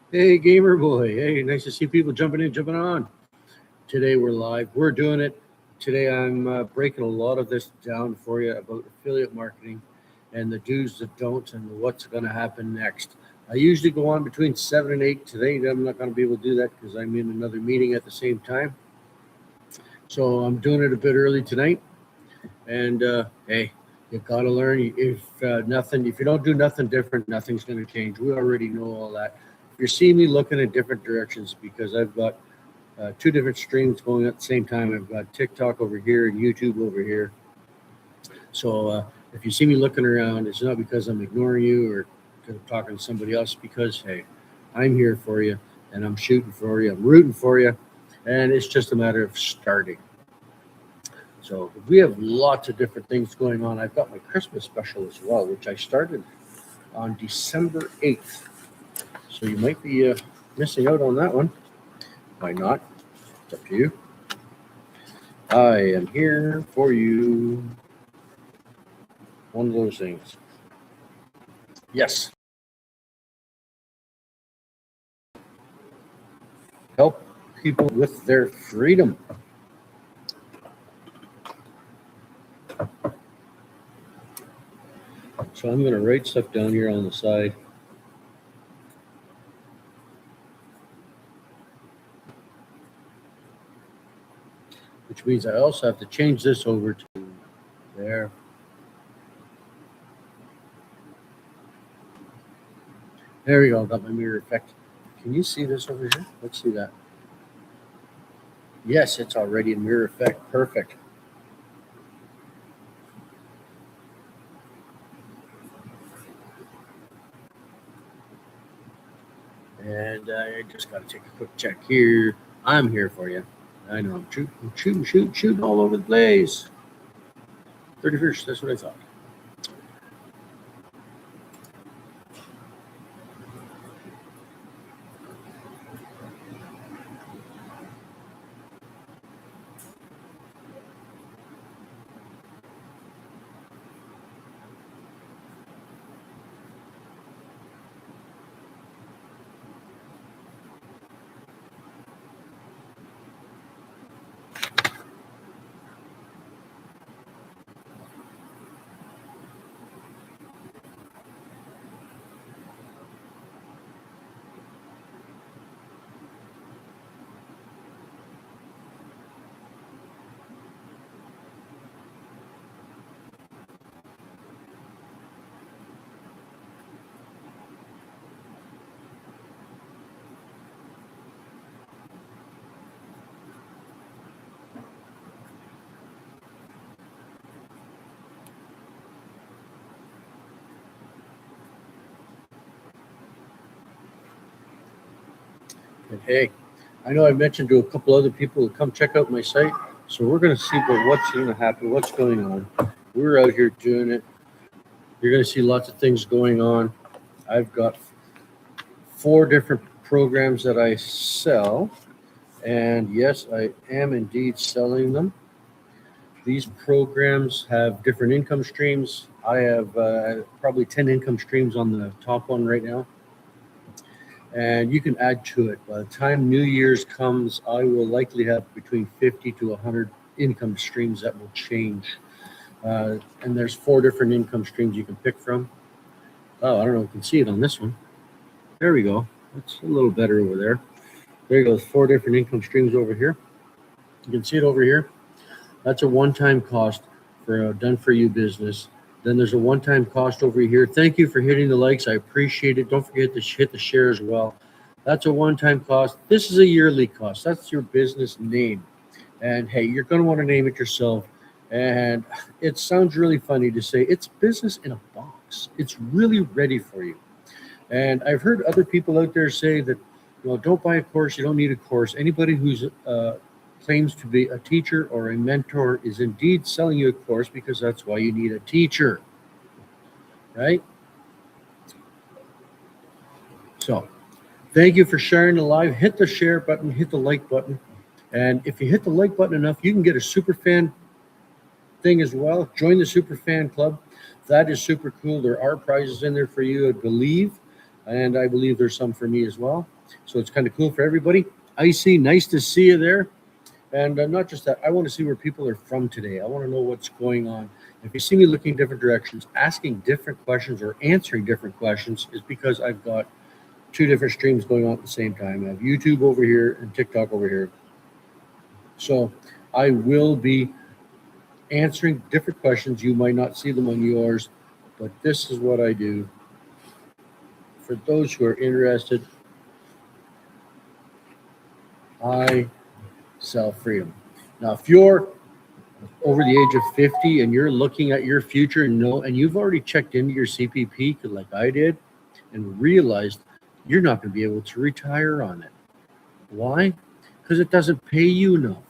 Hey, gamer boy. Hey, nice to see people jumping in, jumping on. Today we're live. We're doing it. Today I'm breaking a lot of this down for you about affiliate marketing and the do's, the don'ts, and what's going to happen next. I usually go on between 7 and 8. Today I'm not going to be able to do that because I'm in another meeting at the same time. So I'm doing it a bit early tonight. And hey, you got to learn. If you don't do nothing different, nothing's going to change. We already know all that. If you're seeing me looking in different directions, because I've got two different streams going at the same time. I've got TikTok over here and YouTube over here. So if you see me looking around, it's not because I'm ignoring you or because I'm talking to somebody else. Because hey, I'm here for you, and I'm shooting for you. I'm rooting for you, and it's just a matter of starting. So we have lots of different things going on. I've got my Christmas special as well, which I started on December 8th. So you might be missing out on that one. Why not? It's up to you. I am here for you. One of those things. Yes. Help people with their freedom. So I'm going to write stuff down here on the side. Which means I also have to change this over to there. There we go. Got my mirror effect. Can you see this over here? Let's see that. Yes, it's already in mirror effect. Perfect. And I just got to take a quick check here. I'm here for you. I know I'm shooting all over the place. 31st, that's what I thought. And hey, I know I mentioned to a couple other people to come check out my site. So we're going to see what's going to happen, what's going on. We're out here doing it. You're going to see lots of things going on. I've got 4 different programs that I sell. And yes, I am indeed selling them. These programs have different income streams. I have probably 10 income streams on the top one right now. And you can add to it. By the time New Year's comes, I will likely have between 50 to 100 income streams that will change. And there's 4 different income streams you can pick from. Oh, I don't know if you can see it on this one. There we go. It's a little better over there. There you go. 4 different income streams over here. You can see it over here. That's a one-time cost for a done-for-you business. Then there's a one-time cost over here. Thank you for hitting the likes. I appreciate it. Don't forget to hit the share as well. That's a one-time cost. This is a yearly cost. That's your business name. And hey, you're going to want to name it yourself. And it sounds really funny to say it's business in a box. It's really ready for you. And I've heard other people out there say that, don't buy a course. You don't need a course. Anybody who's claims to be a teacher or a mentor is indeed selling you a course, because that's why you need a teacher, right? So thank you for sharing the live. Hit the share button, hit the like button. And if you hit the like button enough, you can get a super fan thing as well. Join the super fan club. That is super cool. There are prizes in there for you, I believe. And I believe there's some for me as well. So it's kind of cool for everybody. Icy, nice to see you there. And not just that, I want to see where people are from today. I want to know what's going on. If you see me looking different directions, asking different questions or answering different questions, is because I've got two different streams going on at the same time. I have YouTube over here and TikTok over here. So I will be answering different questions. You might not see them on yours, but this is what I do. For those who are interested, I sell freedom. Now, if you're over the age of 50 and you're looking at your future and you've already checked into your CPP like I did and realized you're not going to be able to retire on it. Why? Because it doesn't pay you enough.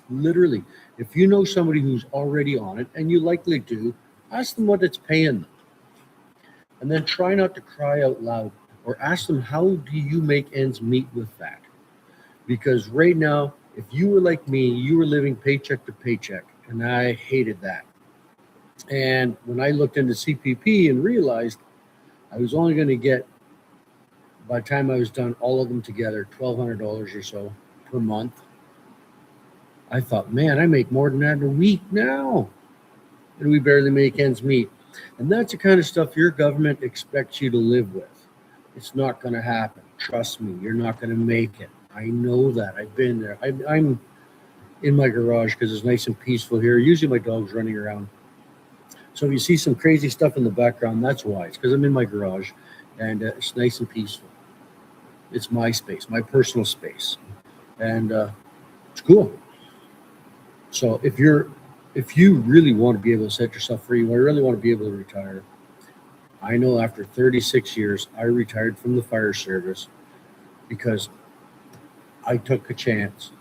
Literally, if you know somebody who's already on it, and you likely do, ask them what it's paying them. And then try not to cry out loud or ask them, how do you make ends meet with that? Because right now, if you were like me, you were living paycheck to paycheck, and I hated that. And when I looked into CPP and realized I was only going to get, by the time I was done, all of them together, $1,200 or so per month, I thought, man, I make more than that in a week now. And we barely make ends meet. And that's the kind of stuff your government expects you to live with. It's not going to happen. Trust me, you're not going to make it. I know that. I've been there. I'm in my garage because it's nice and peaceful here. Usually my dog's running around. So if you see some crazy stuff in the background, that's why. It's because I'm in my garage and it's nice and peaceful. It's my space, my personal space. And it's cool. So if you really want to be able to set yourself free, you really want to be able to retire. I know after 36 years, I retired from the fire service because I took a chance.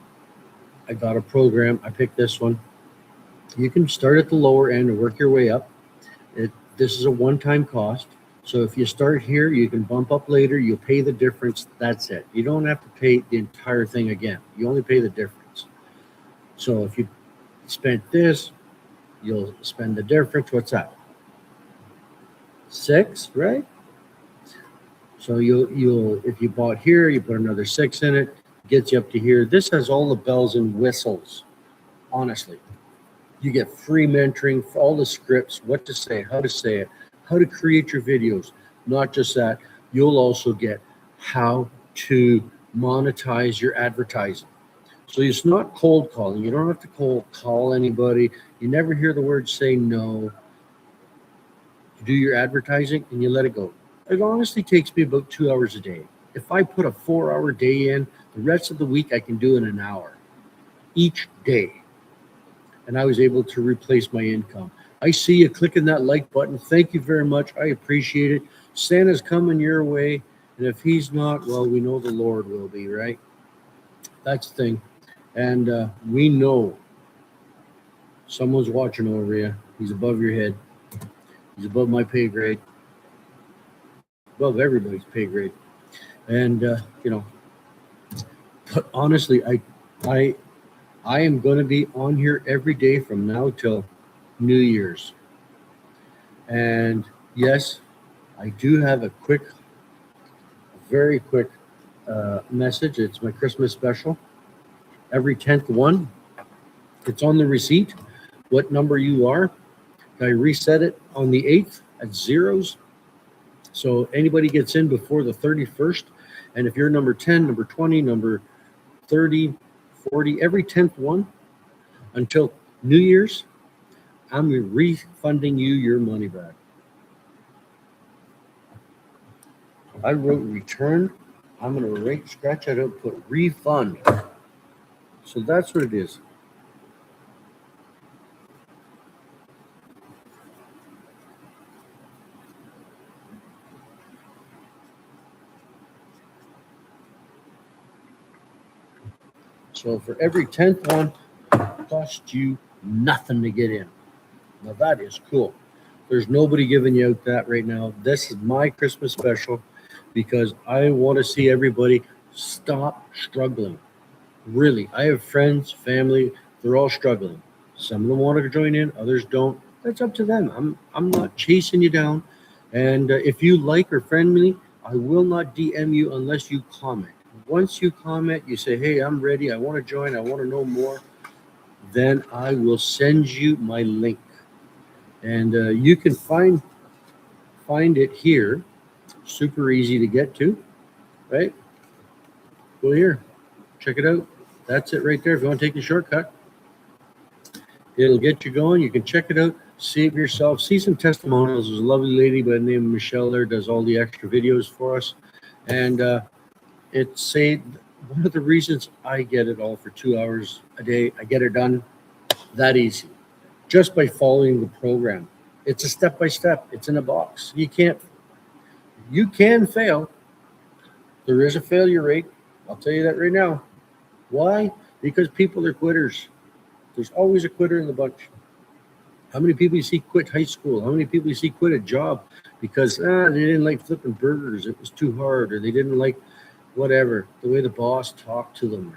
I got a program. I picked this one. You can start at the lower end and work your way up. This is a one-time cost. So if you start here, you can bump up later. You'll pay the difference. That's it. You don't have to pay the entire thing again. You only pay the difference. So if you spent this, you'll spend the difference. What's that? 6, right? So you'll if you bought here, you put another 6 in it, gets you up to here. This has all the bells and whistles. Honestly, you get free mentoring for all the scripts, what to say, how to create your videos. Not just that, you'll also get how to monetize your advertising. So it's not cold calling. You don't have to cold call anybody. You never hear the word say no. You do your advertising and you let it go. It honestly takes me about 2 hours a day. If I put a 4-hour day in, the rest of the week I can do in an hour each day. And I was able to replace my income. I see you clicking that like button. Thank you very much. I appreciate it. Santa's coming your way. And if he's not, well, we know the Lord will be, right? That's the thing. And we know someone's watching over you. He's above your head. He's above my pay grade. Above everybody's pay grade. And, but honestly, I am going to be on here every day from now till New Year's. And yes, I do have a very quick message. It's my Christmas special. Every 10th one, it's on the receipt, what number you are. I reset it on the 8th at zeros. So anybody gets in before the 31st. And if you're number 10, number 20, number 30, 40, every 10th one until New Year's, I'm refunding you your money back. I wrote return. I'm going to scratch that out and put refund. So that's what it is. So for every 10th one, it costs you nothing to get in. Now that is cool. There's nobody giving you out that right now. This is my Christmas special because I want to see everybody stop struggling. Really, I have friends, family, they're all struggling. Some of them want to join in, others don't. That's up to them. I'm not chasing you down. And if you like or friend me, I will not DM you unless you comment. Once you comment, you say, hey, I'm ready. I want to join. I want to know more. Then I will send you my link. And you can find it here. Super easy to get to, right? Go here. Check it out. That's it right there. If you want to take the shortcut, it'll get you going. You can check it out, see it yourself, see some testimonials. There's a lovely lady by the name of Michelle there, does all the extra videos for us. And it's one of the reasons I get it all for 2 hours a day. I get it done that easy, just by following the program. It's a step-by-step. It's in a box. You can fail. There is a failure rate. I'll tell you that right now. Why? Because people are quitters. There's always a quitter in the bunch. How many people you see quit high school? How many people you see quit a job because they didn't like flipping burgers, it was too hard, or they didn't like whatever, the way the boss talked to them.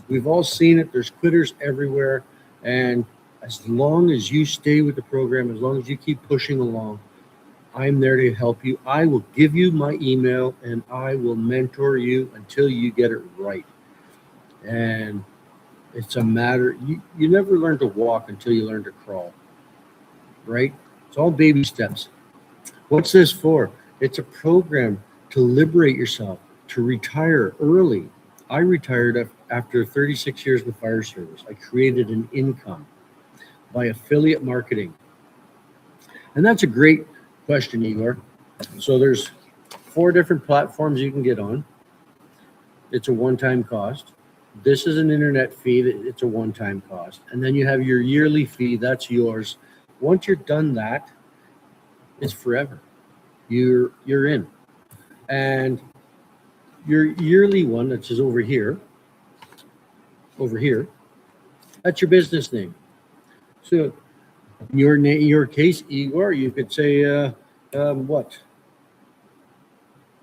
We've all seen it. There's quitters everywhere. And as long as you stay with the program, as long as you keep pushing along, I'm there to help you. I will give you my email and I will mentor you until you get it right. And it's a matter, you never learn to walk until you learn to crawl, right? It's all baby steps. What's this for? It's a program to liberate yourself, to retire early. I retired after 36 years in the fire service. I created an income by affiliate marketing. And that's a great question, Igor. So there's 4 different platforms you can get on. It's a one-time cost. This is an internet fee. It's a one-time cost. And then you have your yearly fee. That's yours. Once you're done that, it's forever. You're in. And your yearly one, that is over here, that's your business name. So in your case, Igor, you could say, what?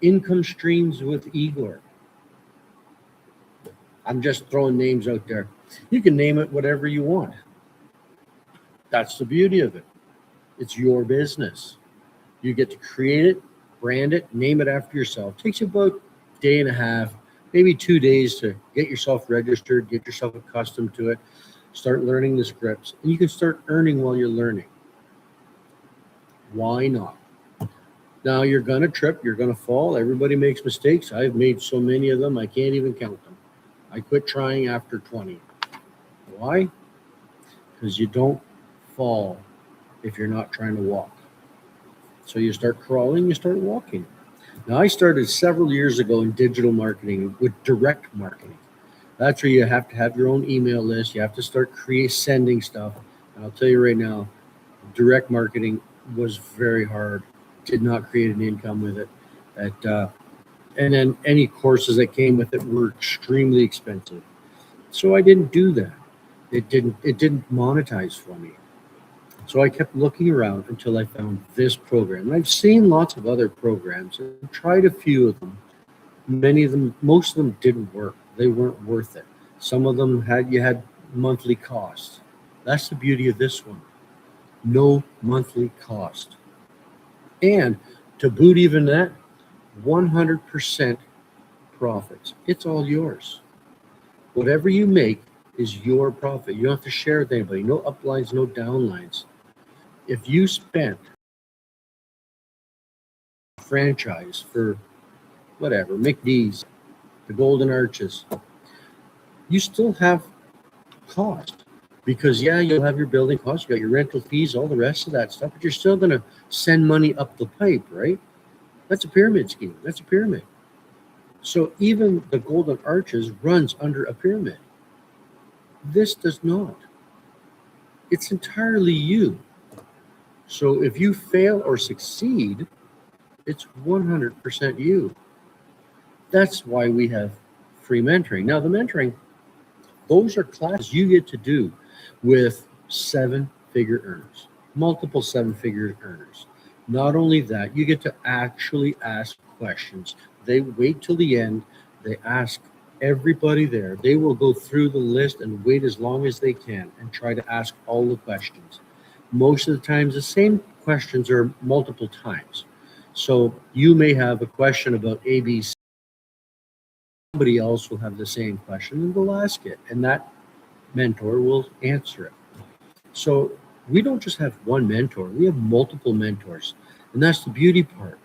Income Streams with Igor. I'm just throwing names out there. You can name it whatever you want. That's the beauty of it. It's your business. You get to create it, brand it, name it after yourself. It takes you about a day and a half, maybe 2 days to get yourself registered, get yourself accustomed to it, start learning the scripts, and you can start earning while you're learning. Why not? Now, you're going to trip, you're going to fall. Everybody makes mistakes. I've made so many of them, I can't even count them. I quit trying after 20. Why? Because you don't fall if you're not trying to walk. So you start crawling, you start walking. Now, I started several years ago in digital marketing with direct marketing. That's where you have to have your own email list. You have to start sending stuff. And I'll tell you right now, direct marketing was very hard. Did not create an income with it. And then any courses that came with it were extremely expensive. So I didn't do that. It didn't monetize for me. So I kept looking around until I found this program. And I've seen lots of other programs and tried a few of them. Most of them didn't work. They weren't worth it. Some of them had monthly costs. That's the beauty of this one. No monthly cost. And to boot even that, 100% profits. It's all yours. Whatever you make is your profit. You don't have to share with anybody. No uplines, no downlines. If you spent franchise for whatever, McDee's, the Golden Arches, you still have cost. Because you'll have your building costs, you got your rental fees, all the rest of that stuff, but you're still going to send money up the pipe, right? That's a pyramid scheme. That's a pyramid. So even the Golden Arches runs under a pyramid. This does not. It's entirely you. So if you fail or succeed, it's 100% you. That's why we have free mentoring. Now, the mentoring, those are classes you get to do with 7-figure earners, multiple 7-figure earners. Not only that, you get to actually ask questions. They wait till the end. They ask everybody there. They will go through the list and wait as long as they can and try to ask all the questions. Most of the times, the same questions are multiple times. So you may have a question about ABC. Somebody else will have the same question and they'll ask it, and that mentor will answer it. So we don't just have one mentor, we have multiple mentors. And that's the beauty part.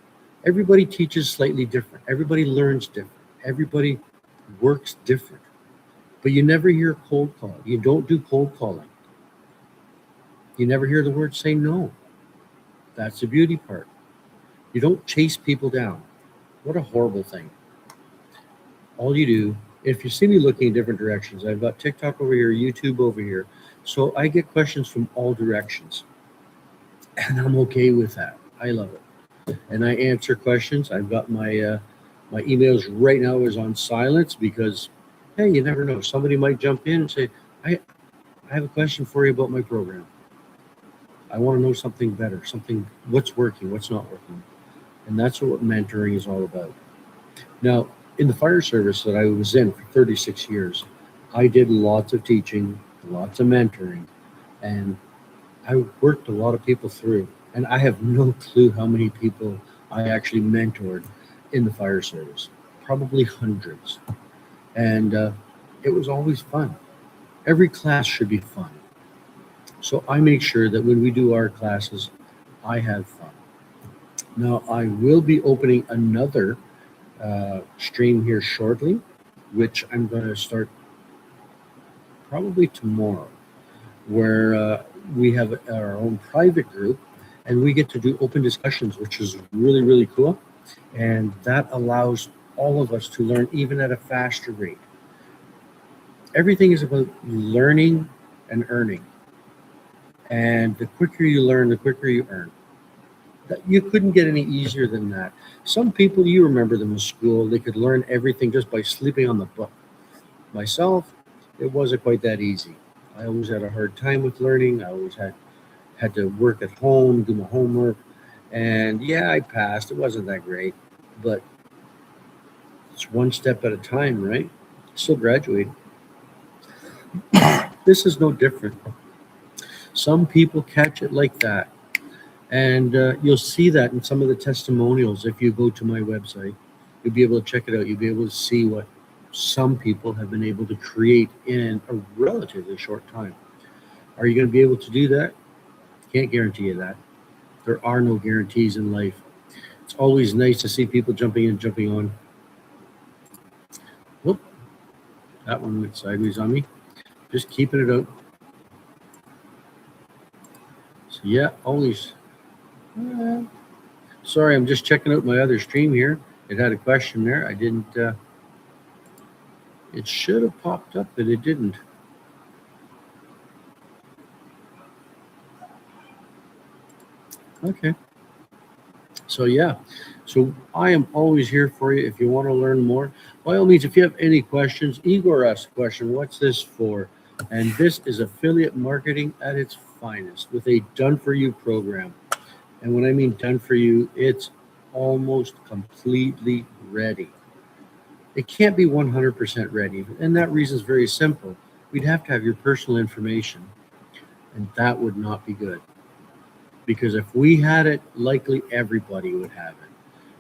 Everybody teaches slightly different, everybody learns different, everybody works different. But you never hear cold call. You don't do cold calling. You never hear the word say no. That's the beauty part. You don't chase people down. What a horrible thing. All you do, if you see me looking in different directions, I've got TikTok over here, YouTube over here. So I get questions from all directions. And I'm okay with that. I love it. And I answer questions. I've got my emails right now is on silence because, hey, you never know. Somebody might jump in and say, I have a question for you about my program. I want to know something better, something, what's working, what's not working. And that's what mentoring is all about. Now, in the fire service that I was in for 36 years, I did lots of teaching, lots of mentoring, and I worked a lot of people through. And I have no clue how many people I actually mentored in the fire service, probably hundreds. And it was always fun. Every class should be fun. So I make sure that when we do our classes, I have fun. Now, I will be opening another stream here shortly, which I'm going to start probably tomorrow, where we have our own private group and we get to do open discussions, which is really, really cool. And that allows all of us to learn even at a faster rate. Everything is about learning and earning. And the quicker you learn, the quicker you earn. You couldn't get any easier than that. Some people, you remember them in school, they could learn everything just by sleeping on the book. Myself, it wasn't quite that easy. I always had a hard time with learning. I always had to work at home, do my homework. And yeah, I passed. It wasn't that great, but it's one step at a time, right? Still graduating. This is no different. Some people catch it like that. And you'll see that in some of the testimonials. If you go to my website, you'll be able to check it out. You'll be able to see what some people have been able to create in a relatively short time. Are you going to be able to do that? Can't guarantee you that. There are no guarantees in life. It's always nice to see people jumping in, jumping on. Whoop, that one went sideways on me. Just keeping it out. So yeah, always. Sorry, I'm just checking out my other stream here. It had a question there. I didn't. It should have popped up, but it didn't. Okay. So yeah, so I am always here for you. If you want to learn more, by all means, if you have any questions, Igor asked a question, what's this for? And this is affiliate marketing at its finest with a done-for-you program. And when I mean done for you, it's almost completely ready. It can't be 100% ready. And that reason is very simple. We'd have to have your personal information, and that would not be good. Because if we had it, likely everybody would have it.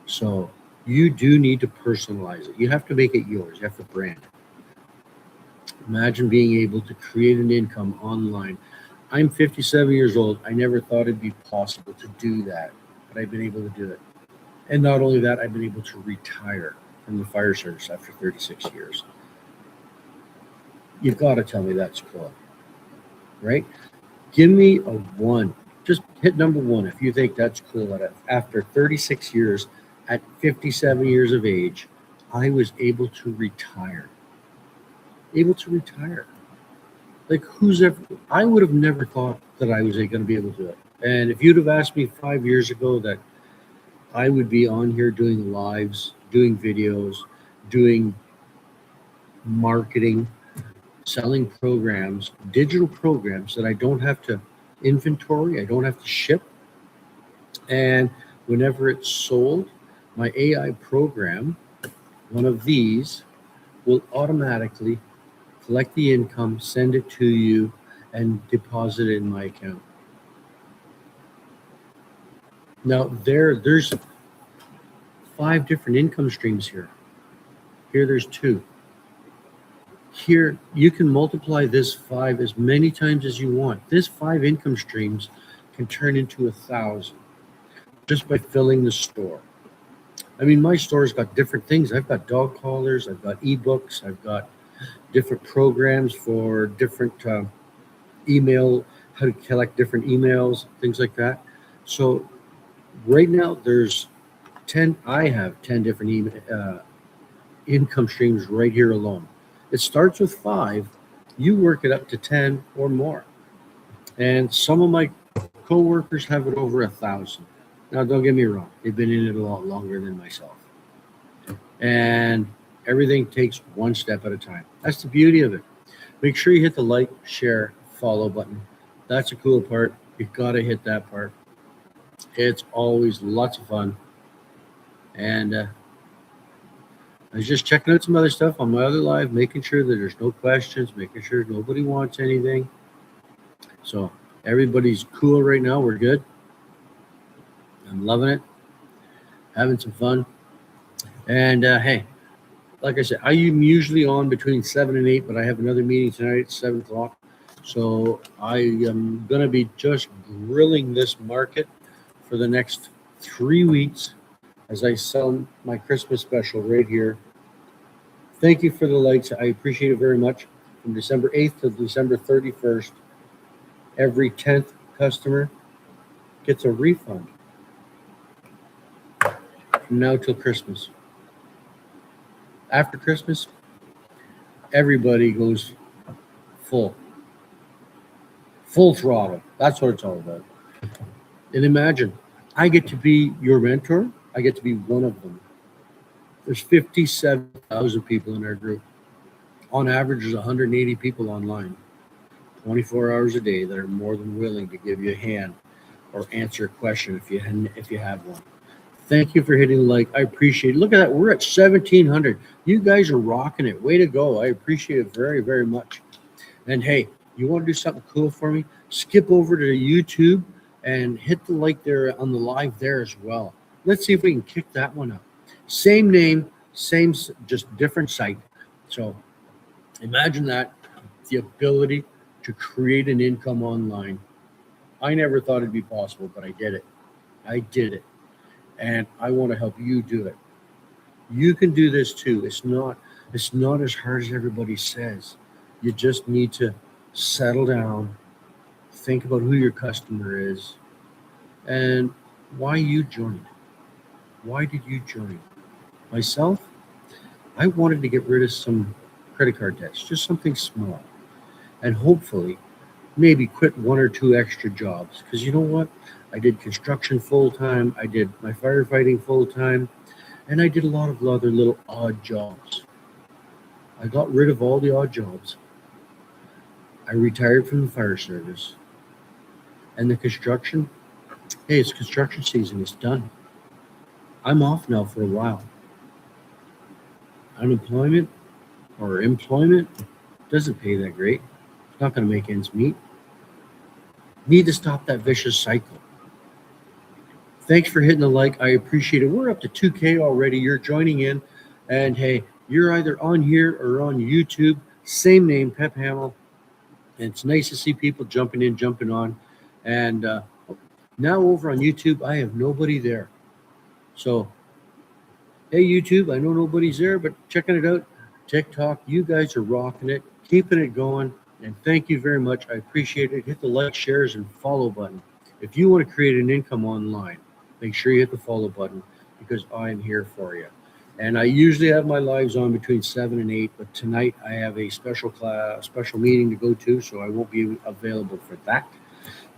So you do need to personalize it. You have to make it yours. You have to brand it. Imagine being able to create an income online. I'm 57 years old. I never thought it'd be possible to do that, but I've been able to do it. And not only that, I've been able to retire from the fire service after 36 years. You've got to tell me that's cool, right? Give me a 1. Just hit number 1 if you think that's cool. After 36 years, at 57 years of age, I was able to retire. Able to retire. Like I would have never thought that I was going to be able to do it. And if you'd have asked me 5 years ago that I would be on here doing lives, doing videos, doing marketing, selling programs, digital programs that I don't have to inventory, I don't have to ship. And whenever it's sold, my AI program, one of these, will automatically collect the income, send it to you, and deposit it in my account. Now, there's 5 different income streams here. Here there's 2. Here you can multiply this 5 as many times as you want. This 5 income streams can turn into 1,000 just by filling the store. I mean, my store's got different things. I've got dog collars, I've got ebooks, I've got different programs for different email, how to collect different emails, things like that. So right now I have 10 different income streams right here alone. It starts with 5. You work it up to 10 or more. And some of my coworkers have it over 1,000. Now, don't get me wrong. They've been in it a lot longer than myself. And everything takes one step at a time. That's the beauty of it. Make sure you hit the like, share, follow button. That's a cool part. You've got to hit that part. It's always lots of fun. And I was just checking out some other stuff on my other live, making sure that there's no questions, making sure nobody wants anything. So everybody's cool right now. We're good. I'm loving it. Having some fun. And hey, like I said, I am usually on between 7 and 8, but I have another meeting tonight at 7 o'clock. So I am going to be just grilling this market for the next 3 weeks as I sell my Christmas special right here. Thank you for the likes. I appreciate it very much. From December 8th to December 31st, every 10th customer gets a refund from now till Christmas. After Christmas, everybody goes full throttle. That's what it's all about. And imagine, I get to be your mentor. I get to be one of them. There's 57,000 people in our group. On average, there's 180 people online, 24 hours a day, that are more than willing to give you a hand or answer a question if you have one. Thank you for hitting the like. I appreciate it. Look at that. We're at 1,700. You guys are rocking it. Way to go. I appreciate it very, very much. And hey, you want to do something cool for me? Skip over to YouTube and hit the like there on the live there as well. Let's see if we can kick that one up. Same name, same, just different site. So imagine that, the ability to create an income online. I never thought it'd be possible, but I did it. I did it. And I want to help you do it. You can do this too. It's not as hard as everybody says. You just need to settle down, think about who your customer is, and why you joined. Why did you join? Myself, I wanted to get rid of some credit card debts, just something small, and hopefully maybe quit 1 or 2 extra jobs. Because you know what? I did construction full-time, I did my firefighting full-time, and I did a lot of other little odd jobs. I got rid of all the odd jobs. I retired from the fire service. And the construction, hey, it's construction season, it's done. I'm off now for a while. Unemployment or employment doesn't pay that great. It's not going to make ends meet. Need to stop that vicious cycle. Thanks for hitting the like. I appreciate it. We're up to 2K already. You're joining in. And hey, you're either on here or on YouTube. Same name, Pep Hamill. And it's nice to see people jumping in, jumping on. And now over on YouTube, I have nobody there. So, hey, YouTube, I know nobody's there, but checking it out. TikTok, you guys are rocking it, keeping it going. And thank you very much. I appreciate it. Hit the like, shares, and follow button. If you want to create an income online, make sure you hit the follow button because I'm here for you. And I usually have my lives on between 7 and 8, but tonight I have a special meeting to go to, so I won't be available for that.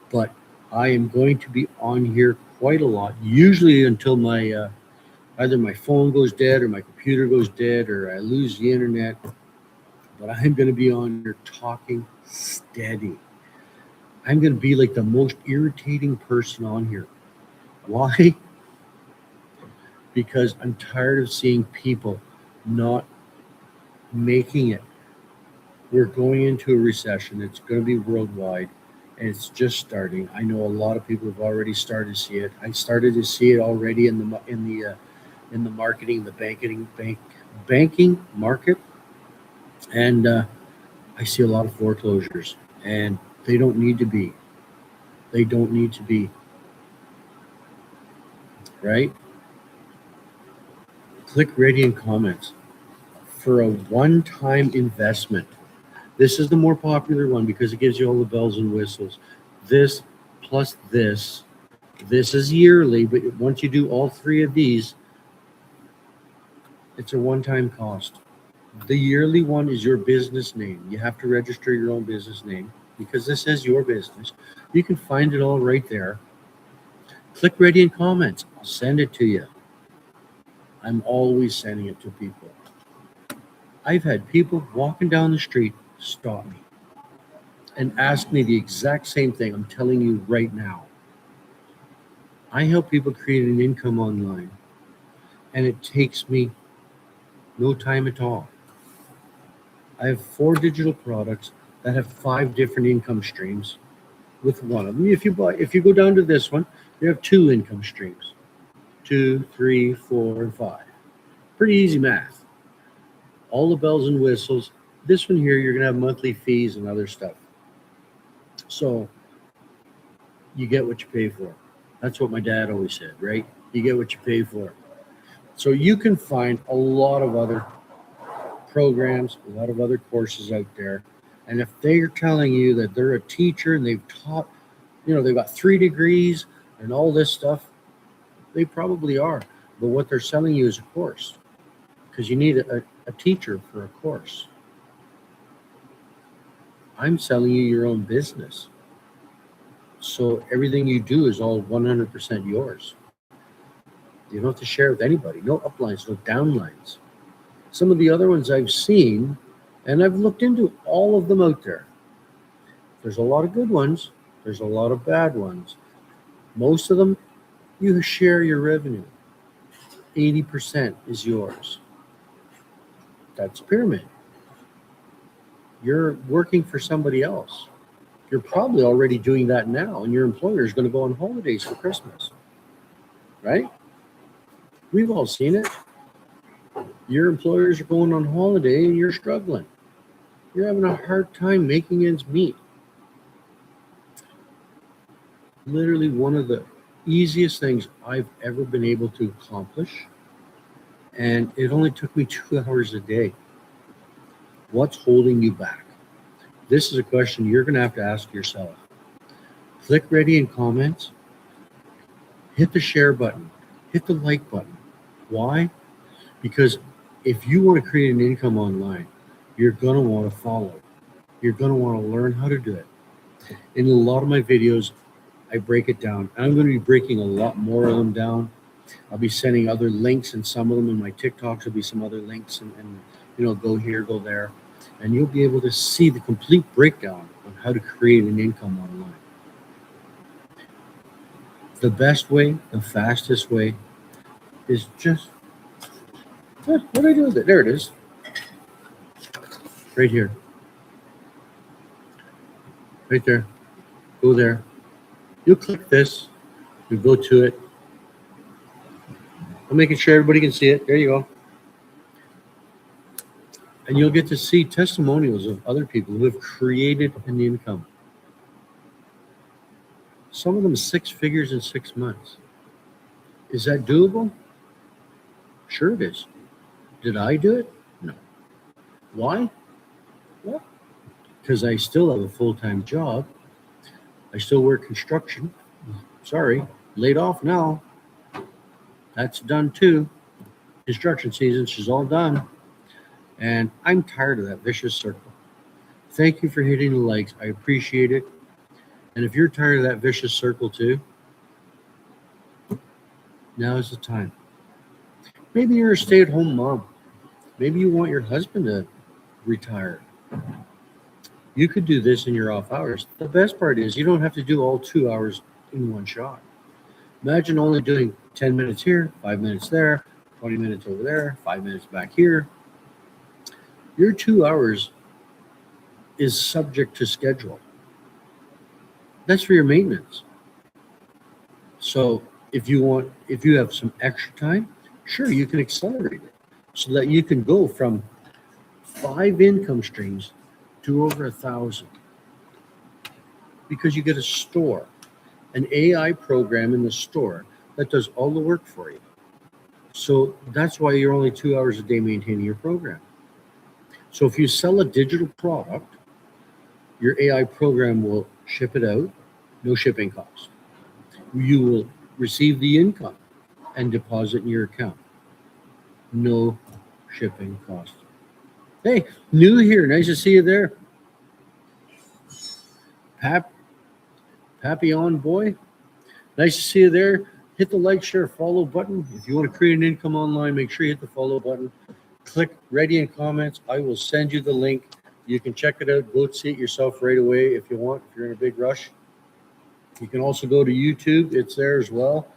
But I am going to be on here quite a lot, usually until my either my phone goes dead or my computer goes dead or I lose the internet. But I'm going to be on here talking steady. I'm going to be like the most irritating person on here. Why? Because I'm tired of seeing people not making it. We're going into a recession. It's going to be worldwide, and it's just starting. I know a lot of people have already started to see it. I started to see it already in the in the banking market, and I see a lot of foreclosures, and they don't need to be. They don't need to be, right? Click Radiant Comments for a one-time investment. This is the more popular one because it gives you all the bells and whistles. This plus this. This is yearly, but once you do all three of these, it's a one-time cost. The yearly one is your business name. You have to register your own business name because this is your business. You can find it all right there. Click Radiant Comments. I'll send it to you. I'm always sending it to people. I've had people walking down the street stop me and ask me the exact same thing I'm telling you right now. I help people create an income online, and it takes me no time at all. I have 4 digital products that have 5 different income streams with one of them. If you go down to this one, you have 2 income streams. 2, 3, 4, and 5. Pretty easy math. All the bells and whistles. This one here, you're going to have monthly fees and other stuff. So you get what you pay for. That's what my dad always said, right? You get what you pay for. So you can find a lot of other programs, a lot of other courses out there. And if they're telling you that they're a teacher and they've taught, they've got 3 degrees and all this stuff, they probably are. But what they're selling you is a course, because you need a teacher for a course. I'm selling you your own business. So everything you do is all 100% yours. You don't have to share with anybody. No uplines, no downlines. Some of the other ones I've seen, and I've looked into all of them out there. There's a lot of good ones. There's a lot of bad ones. Most of them, you share your revenue. 80% is yours. That's a pyramid. You're working for somebody else. You're probably already doing that now, and your employer is going to go on holidays for Christmas, right? We've all seen it. Your employers are going on holiday and you're struggling. You're having a hard time making ends meet. Literally one of the easiest things I've ever been able to accomplish, and it only took me 2 hours a day. What's holding you back? This is a question you're going to have to ask yourself. Click Radiant Comments. Hit the share button. Hit the like button. Why? Because if you want to create an income online, you're going to want to follow. You're going to want to learn how to do it. In a lot of my videos, I break it down. I'm going to be breaking a lot more of them down. I'll be sending other links, and some of them in my TikToks will be some other links, and go here, go there. And you'll be able to see the complete breakdown of how to create an income online. The best way, the fastest way is just, what do I do with it? There it is. Right here. Right there. Go there. You'll click this. You go to it. I'm making sure everybody can see it. There you go. And you'll get to see testimonials of other people who have created an income. Some of them 6 figures in 6 months. Is that doable? Sure it is. Did I do it? No. Why? Well, because I still have a full-time job. I still work construction. Sorry, laid off now. That's done too. Construction season, she's all done. And I'm tired of that vicious circle. Thank you for hitting the likes. I appreciate it. And if you're tired of that vicious circle too, now is the time. Maybe you're a stay-at-home mom. Maybe you want your husband to retire. You could do this in your off hours. The best part is you don't have to do all 2 hours in one shot. Imagine only doing 10 minutes here, 5 minutes there, 20 minutes over there, 5 minutes back here. Your 2 hours is subject to schedule. That's for your maintenance. So if you have some extra time, Sure, you can accelerate it so that you can go from 5 income streams to over 1,000 because you get a store, an AI program in the store that does all the work for you. So that's why you're only 2 hours a day maintaining your program. So if you sell a digital product, your AI program will ship it out, no shipping cost. You will receive the income and deposit in your account, no shipping cost. Hey, new here. Nice to see you there. Papillon boy. Nice to see you there. Hit the like, share, follow button. If you want to create an income online, make sure you hit the follow button. Click ready in comments. I will send you the link. You can check it out. Go see it yourself right away if you want, if you're in a big rush. You can also go to YouTube. It's there as well.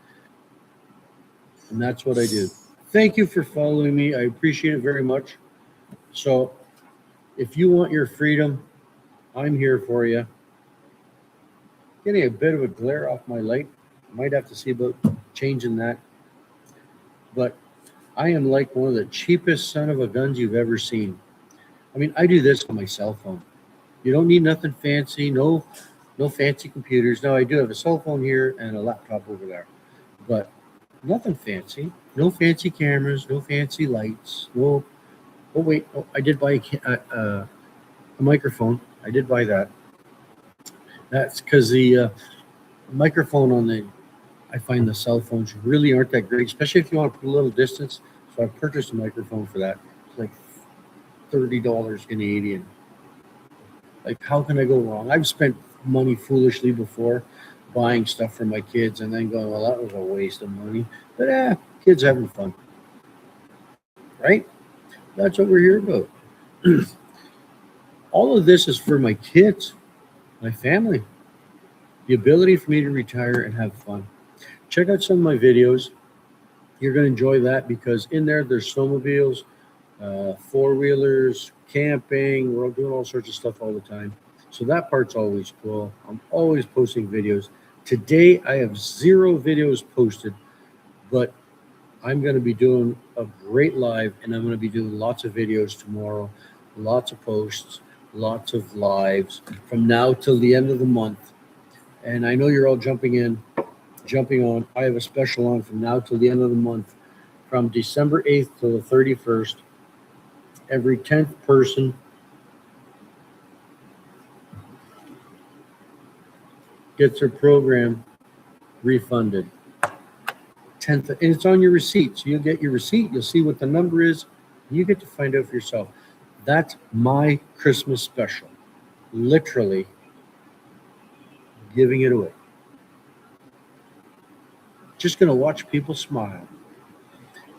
And that's what I do. Thank you for following me. I appreciate it very much. So if you want your freedom, I'm here for you. Getting a bit of a glare off my light. Might have to see about changing that. But I am like one of the cheapest son of a guns you've ever seen. I mean, I do this on my cell phone. You don't need nothing fancy, no fancy computers. Now I do have a cell phone here and a laptop over there, but nothing fancy. No fancy cameras, no fancy lights. No. Oh wait, I did buy a microphone. I did buy that. That's because the microphone on the, I find the cell phones really aren't that great, especially if you want to put a little distance. So I purchased a microphone for that. It's like $30 Canadian. Like, how can I go wrong? I've spent money foolishly before buying stuff for my kids and then going, well, that was a waste of money. But kids having fun, right? That's what we're here about. All of this is for my kids, my family, the ability for me to retire and have fun. Check out some of my videos. You're going to enjoy that because in there, there's snowmobiles, four-wheelers, camping. We're doing all sorts of stuff all the time. So that part's always cool. I'm always posting videos. Today, I have 0 videos posted, but I'm going to be doing a great live, and I'm going to be doing lots of videos tomorrow, lots of posts, lots of lives from now till the end of the month. And I know you're all jumping on. I have a special on from now till the end of the month, from December 8th till the 31st. Every 10th person gets their program refunded. 10th, and it's on your receipt. So you'll get your receipt. You'll see what the number is. And you get to find out for yourself. That's my Christmas special. Literally giving it away. Just going to watch people smile.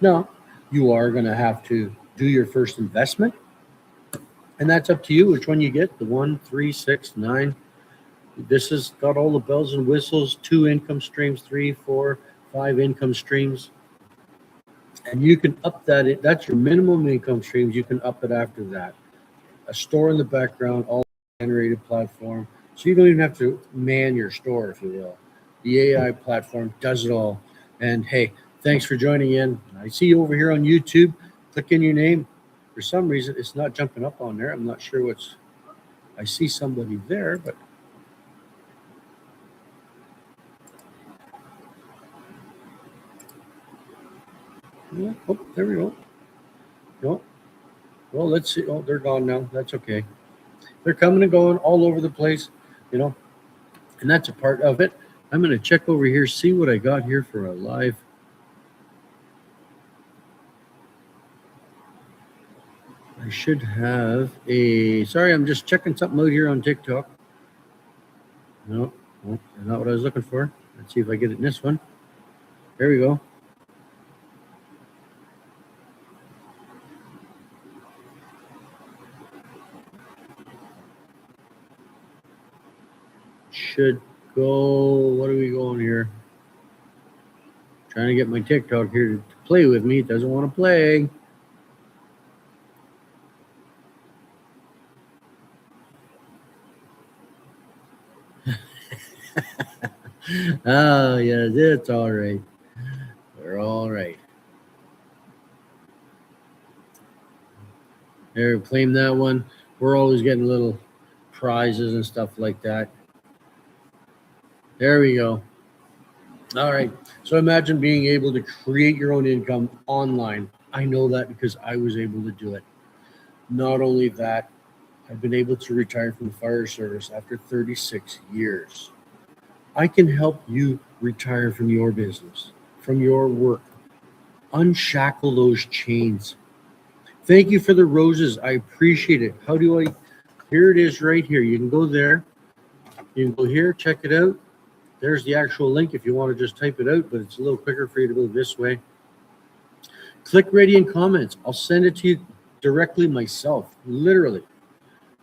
Now, you are going to have to do your first investment. And that's up to you which one you get, the 1, 3, 6, 9. This has got all the bells and whistles, 2 income streams, 3, 4, 5 income streams. And you can up that. That's your minimum income streams. You can up it after that. A store in the background, all generated platform. So you don't even have to man your store, if you will. The AI platform does it all. And hey, thanks for joining in. I see you over here on YouTube. Click in your name. For some reason, it's not jumping up on there. I'm not sure what's. I see somebody there, but. Yeah, oh, there we go. No. Well, let's see. Oh, they're gone now. That's okay. They're coming and going all over the place, and that's a part of it. I'm going to check over here, see what I got here for a live. I should have sorry, I'm just checking something out here on TikTok. No, not what I was looking for. Let's see if I get it in this one. There we go. Should go, what are we going here? Trying to get my TikTok here to play with me. It doesn't want to play. Oh, yeah, it's all right. We're all right. There, claim that one. We're always getting little prizes and stuff like that. There we go. All right. So imagine being able to create your own income online. I know that because I was able to do it. Not only that, I've been able to retire from the fire service after 36 years. I can help you retire from your business, from your work. Unshackle those chains. Thank you for the roses. I appreciate it. How do I? Here it is right here. You can go there. You can go here, check it out. There's the actual link if you want to just type it out, but it's a little quicker for you to go this way. Click Radiant Comments. I'll send it to you directly myself, literally.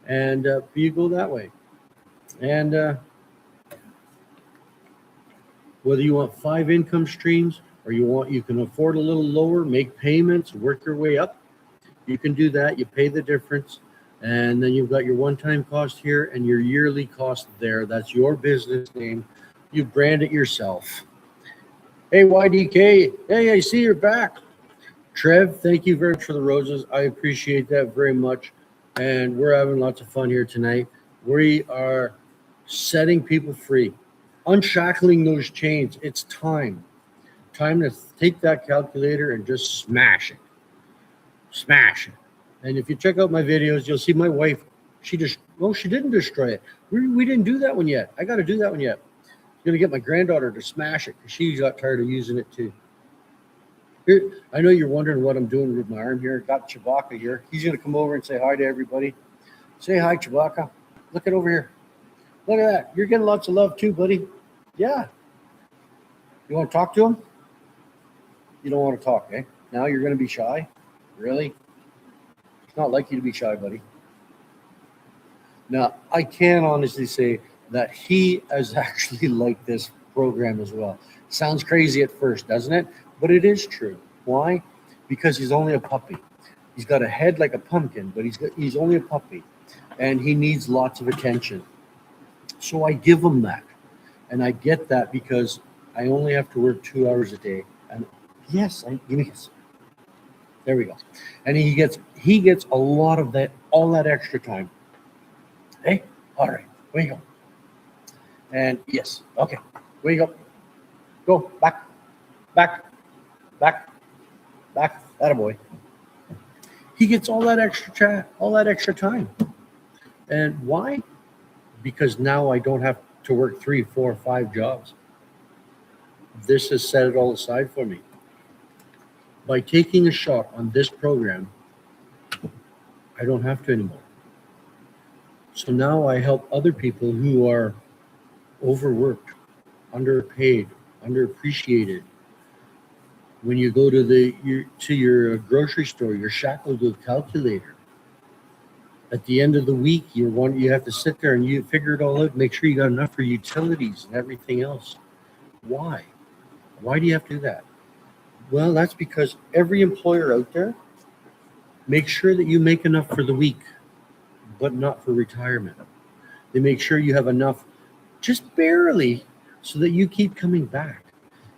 And you go that way. And whether you want 5 income streams or you can afford a little lower, make payments, work your way up, you can do that. You pay the difference. And then you've got your one-time cost here and your yearly cost there. That's your business name. You brand it yourself. Hey, YDK. Hey, I see you're back. Trev, thank you very much for the roses. I appreciate that very much. And we're having lots of fun here tonight. We are setting people free, unshackling those chains. It's time. Time to take that calculator and just smash it. Smash it. And if you check out my videos, you'll see my wife. She didn't destroy it. We didn't do that one yet. I got to do that one yet. I'm going to get my granddaughter to smash it because she got tired of using it too. Here, I know you're wondering what I'm doing with my arm here. Got Chewbacca here. He's going to come over and say hi to everybody. Say hi, Chewbacca. Look it over here. Look at that. You're getting lots of love too, buddy. Yeah. You want to talk to him? You don't want to talk, eh? Now you're going to be shy? Really? It's not like you to be shy, buddy. Now, I can honestly say that he has actually liked this program as well. Sounds crazy at first, doesn't it? But it is true. Why? Because he's only a puppy. He's got a head like a pumpkin, but he's only a puppy, and he needs lots of attention. So I give him that, and I get that because I only have to work 2 hours a day. And yes, give me this. There we go. And he gets a lot of that, all that extra time. Hey, all right, where you go? And yes, okay, where you go? Go back. Attaboy. He gets all that extra chat, all that extra time. And why? Because now I don't have to work 3, 4, 5 jobs. This has set it all aside for me. By taking a shot on this program, I don't have to anymore. So now I help other people who are overworked, underpaid, underappreciated. When you go to your grocery store, you're shackled with a calculator. At the end of the week, you have to sit there and you figure it all out, make sure you got enough for utilities and everything else. Why? Why do you have to do that? Well, that's because every employer out there makes sure that you make enough for the week, but not for retirement. They make sure you have enough, just barely, so that you keep coming back.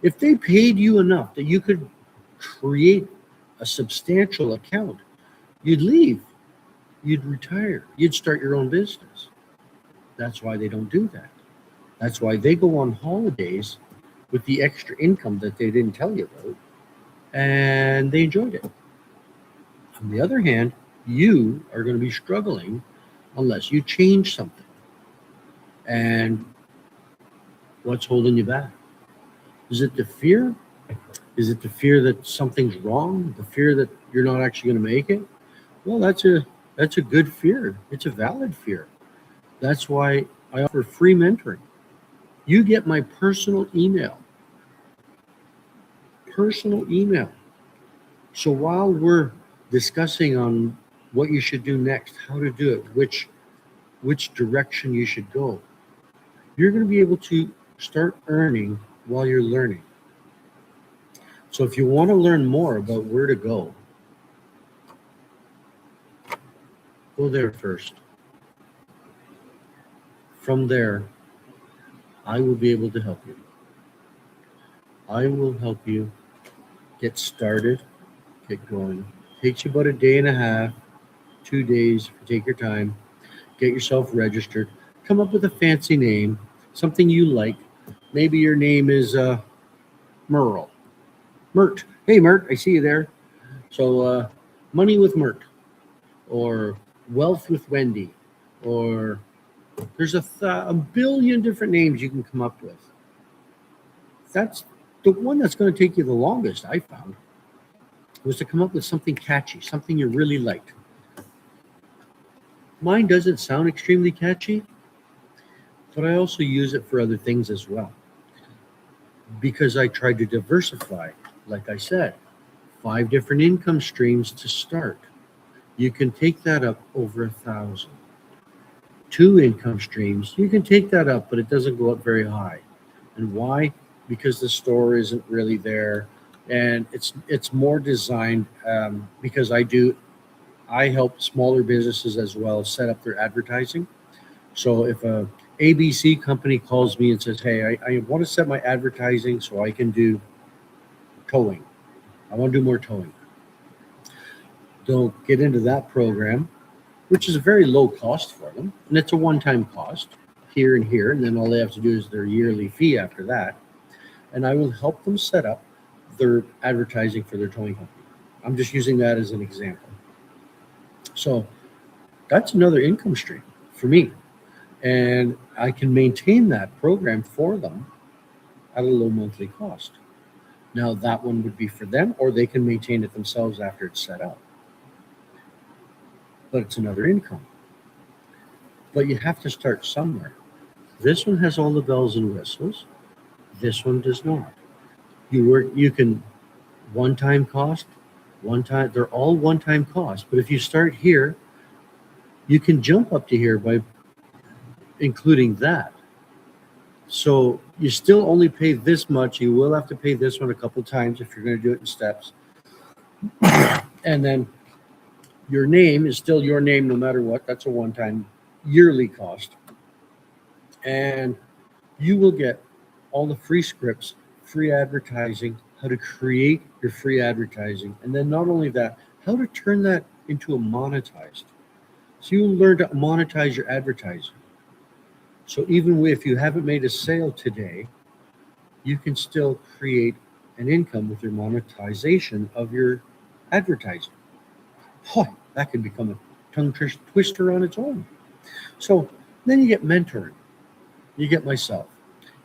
If they paid you enough that you could create a substantial account, you'd leave, you'd retire, you'd start your own business. That's why they don't do that. That's why they go on holidays with the extra income that they didn't tell you about, and they enjoyed it. On the other hand, you are going to be struggling unless you change something. And what's holding you back? Is it the fear? Is it the fear that something's wrong? The fear that you're not actually going to make it? Well, that's a good fear. It's a valid fear. That's why I offer free mentoring. You get my personal email. So while we're discussing on what you should do next, how to do it, which direction you should go, you're going to be able to start earning while you're learning. So if you want to learn more about where to go there first. From there, I will be able to help you. I will help you get started, get going. Takes you about a day and a half. 2 days. Take your time, get yourself registered, come up with a fancy name, something you like. Maybe your name is Merle. Mert. Hey, Mert, I see you there. So, Money with Mert, or Wealth with Wendy, or there's a billion different names you can come up with. That's the one that's going to take you the longest, I found, was to come up with something catchy, something you really liked. Mine doesn't sound extremely catchy, but I also use it for other things as well. Because I tried to diversify, like I said, 5 different income streams to start. You can take that up over 1,000. 2 income streams, you can take that up, but it doesn't go up very high. And why? Because the store isn't really there, and it's more designed because I help smaller businesses as well set up their advertising. So if a ABC company calls me and says, hey, I want to set my advertising so I can do towing. I want to do more towing. They'll get into that program, which is a very low cost for them. And it's a one-time cost here and here. And then all they have to do is their yearly fee after that. And I will help them set up their advertising for their towing company. I'm just using that as an example. So that's another income stream for me. And I can maintain that program for them at a low monthly cost. Now, that one would be for them, or they can maintain it themselves after it's set up. But it's another income. But you have to start somewhere. This one has all the bells and whistles. This one does not. You can one-time cost, they're all one-time cost. But if you start here, you can jump up to here by including that. So you still only pay this much. You will have to pay this one a couple times if you're going to do it in steps. And then your name is still your name no matter what. That's a one-time yearly cost. And you will get all the free scripts, free advertising, how to create your free advertising. And then not only that, how to turn that into a monetized. So you'll learn to monetize your advertising. So even if you haven't made a sale today, you can still create an income with your monetization of your advertising. Boy, that can become a tongue twister on its own. So then you get mentoring. You get myself.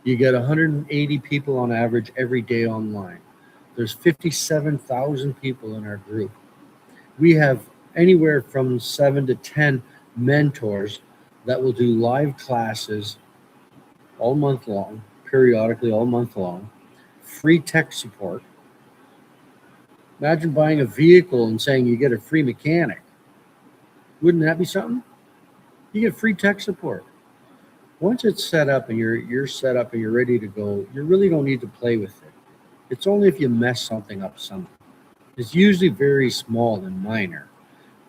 You get 180 people on average every day online. There's 57,000 people in our group. We have anywhere from 7 to 10 mentors that will do live classes all month long, periodically all month long, free tech support. Imagine buying a vehicle and saying you get a free mechanic. Wouldn't that be something? You get free tech support. Once it's set up and you're set up and you're ready to go, you really don't need to play with it. It's only if you mess something up some. It's usually very small and minor.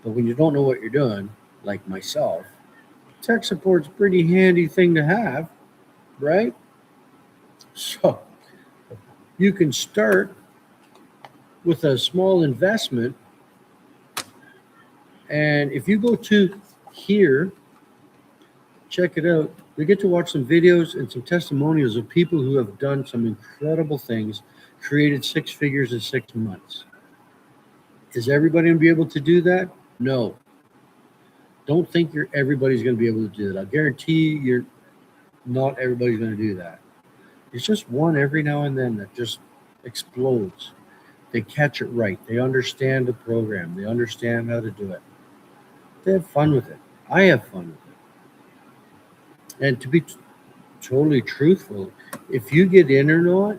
But when you don't know what you're doing, like myself, tech support's a pretty handy thing to have, right? So you can start with a small investment. And if you go to here, check it out. We get to watch some videos and some testimonials of people who have done some incredible things, created 6 figures in 6 months. Is everybody going to be able to do that? No. Don't think everybody's going to be able to do that. I'll guarantee you're not everybody's going to do that. It's just one every now and then that just explodes. They catch it right. They understand the program. They understand how to do it. They have fun with it. I have fun with it. And to be totally truthful, if you get in or not,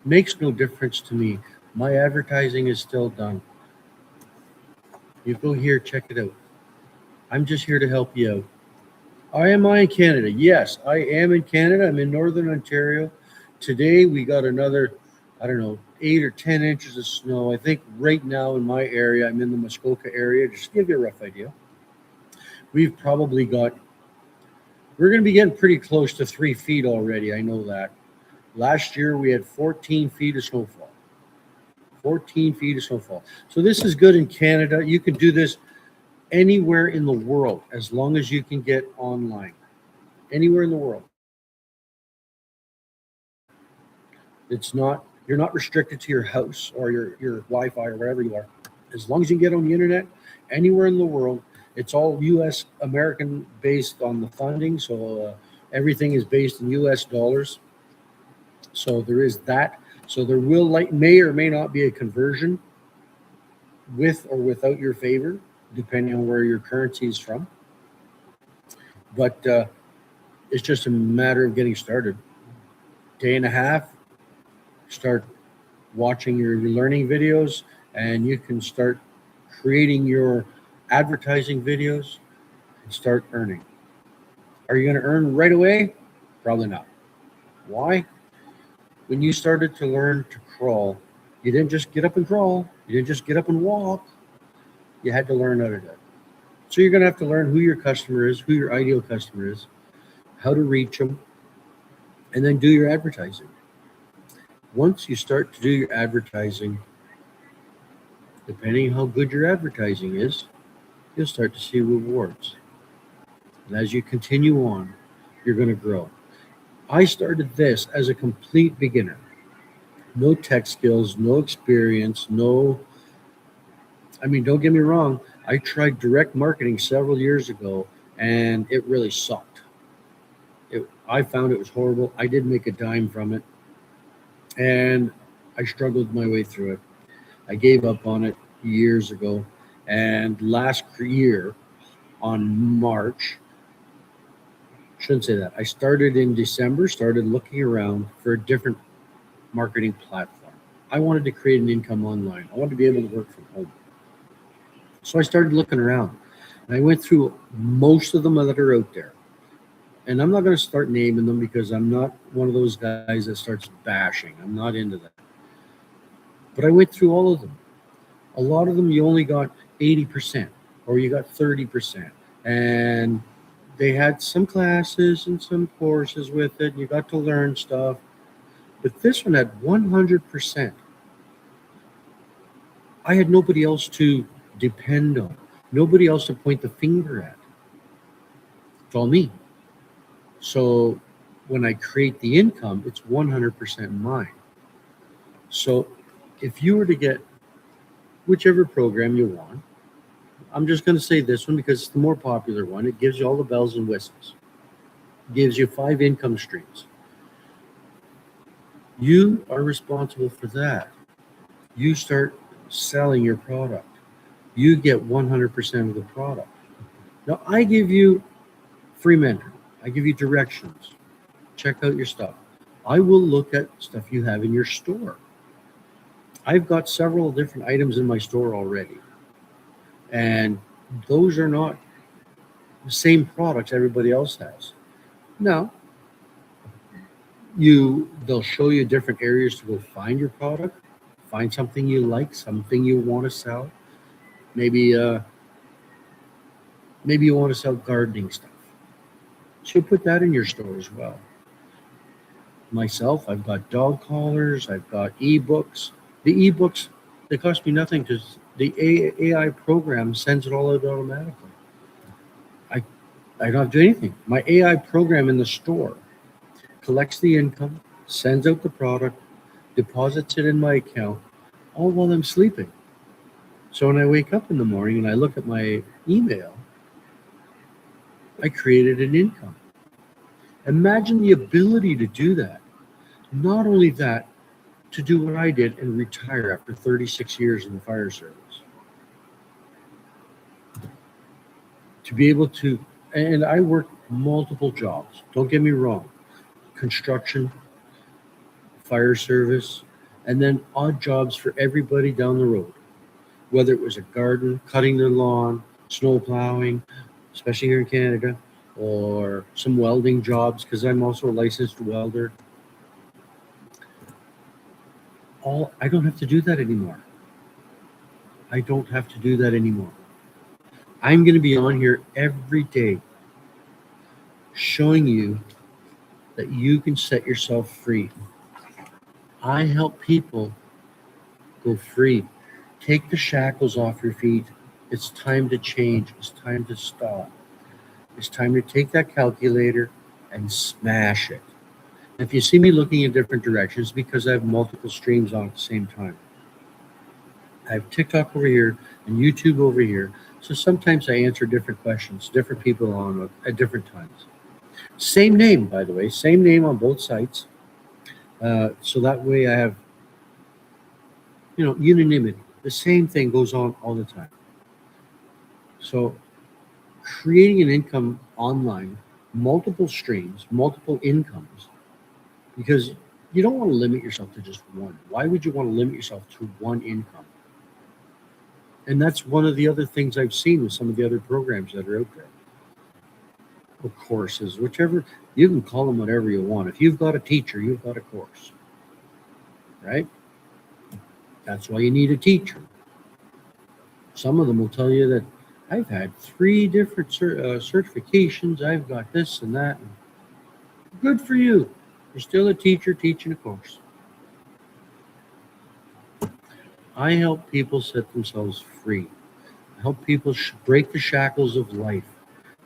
makes no difference to me. My advertising is still done. You go here, check it out. I'm just here to help you out. Am I in Canada? Yes, I am in Canada. I'm in Northern Ontario. Today we got another, 8 or 10 inches of snow. I think right now in my area, I'm in the Muskoka area, just to give you a rough idea. We're going to be getting pretty close to 3 feet already. I know that. Last year we had 14 feet of snowfall. 14 feet of snowfall. So this is good in Canada. You can do this anywhere in the world, as long as you can get online, anywhere in the world. It's not, you're not restricted to your house or your Wi-Fi or wherever you are. As long as you can get on the internet, anywhere in the world, it's all U.S. American based on the funding. So everything is based in U.S. dollars. So there is that. So there will may or may not be a conversion with or without your favor, depending on where your currency is from. But it's just a matter of getting started. Day and a half, start watching your learning videos, and you can start creating your advertising videos and start earning. Are you going to earn right away? Probably not. Why? When you started to learn to crawl, you didn't just get up and crawl. You didn't just get up and walk. You had to learn how to do it. So you're going to have to learn who your customer is, who your ideal customer is, how to reach them, and then do your advertising. Once you start to do your advertising, depending on how good your advertising is, you'll start to see rewards. And as you continue on, you're going to grow. I started this as a complete beginner. No tech skills, no experience, don't get me wrong. I tried direct marketing several years ago, and it really sucked. I found it was horrible. I didn't make a dime from it, and I struggled my way through it. I gave up on it years ago, and last year on March, shouldn't say that. I started in December, started looking around for a different marketing platform. I wanted to create an income online. I wanted to be able to work from home. So I started looking around, and I went through most of them that are out there. And I'm not going to start naming them because I'm not one of those guys that starts bashing. I'm not into that. But I went through all of them. A lot of them you only got 80% or you got 30%. And they had some classes and some courses with it. You got to learn stuff. But this one had 100%. I had nobody else to depend on, nobody else to point the finger at. It's all me. So when I create the income, it's 100% mine. So if you were to get whichever program you want, I'm just going to say this one because it's the more popular one. It gives you all the bells and whistles. It gives you 5 income streams. You are responsible for that. You start selling your product. You get 100% of the product. Now, I give you free mentoring. I give you directions. Check out your stuff. I will look at stuff you have in your store. I've got several different items in my store already. And those are not the same products everybody else has. No. They'll show you different areas to go find your product, find something you like, something you want to sell. Maybe you want to sell gardening stuff. So put that in your store as well. Myself, I've got dog collars, I've got ebooks. The ebooks, they cost me nothing because the AI program sends it all out automatically. I don't have to do anything. My AI program in the store collects the income, sends out the product, deposits it in my account, all while I'm sleeping. So when I wake up in the morning and I look at my email, I created an income. Imagine the ability to do that. Not only that, to do what I did and retire after 36 years in the fire service. To be able to, and I worked multiple jobs, don't get me wrong, construction, fire service, and then odd jobs for everybody down the road. Whether it was a garden, cutting the lawn, snow plowing, especially here in Canada, or some welding jobs, because I'm also a licensed welder. I don't have to do that anymore. I don't have to do that anymore. I'm going to be on here every day showing you that you can set yourself free. I help people go free. Take the shackles off your feet It's time to change. It's time to stop. It's time to take that calculator and smash it. If you see me looking in different directions, because I have multiple streams on at the same time. I have TikTok over here and YouTube over here. So sometimes I answer different questions, different people on at different times. Same name, by the way, same name on both sites. So that way I have, unanimity. The same thing goes on all the time. So creating an income online, multiple streams, multiple incomes, because you don't want to limit yourself to just one. Why would you want to limit yourself to one income? And that's one of the other things I've seen with some of the other programs that are out there, or courses, whichever, you can call them whatever you want. If you've got a teacher, you've got a course, right? That's why you need a teacher. Some of them will tell you that I've had 3 different certifications. I've got this and that. Good for you. You're still a teacher teaching a course. I help people set themselves free. I help people break the shackles of life,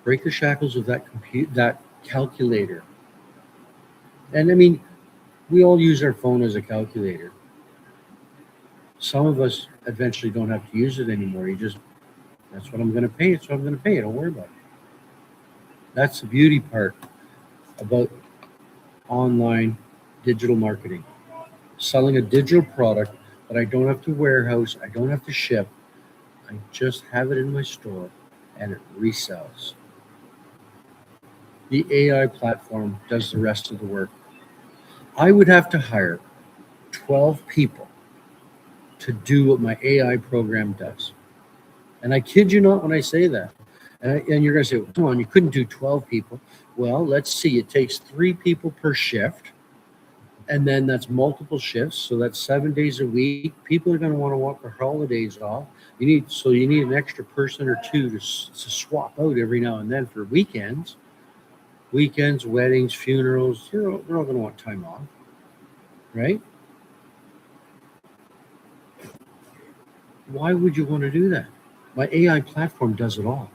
break the shackles of that calculator. And I mean, we all use our phone as a calculator. Some of us eventually don't have to use it anymore. That's what I'm going to pay. It's what I'm going to pay. Don't worry about it. That's the beauty part about online digital marketing. Selling a digital product that I don't have to warehouse, I don't have to ship. I just have it in my store and it resells. The AI platform does the rest of the work. I would have to hire 12 people to do what my AI program does. And I kid you not when I say that. And you're going to say, well, come on, you couldn't do 12 people. Well, let's see. It takes 3 people per shift. And then that's multiple shifts. So that's 7 days a week. People are going to want to walk their holidays off. You need an extra person or 2 to swap out every now and then for weekends. Weekends, weddings, funerals. They're all going to want time off, right? Why would you want to do that? My AI platform does it all.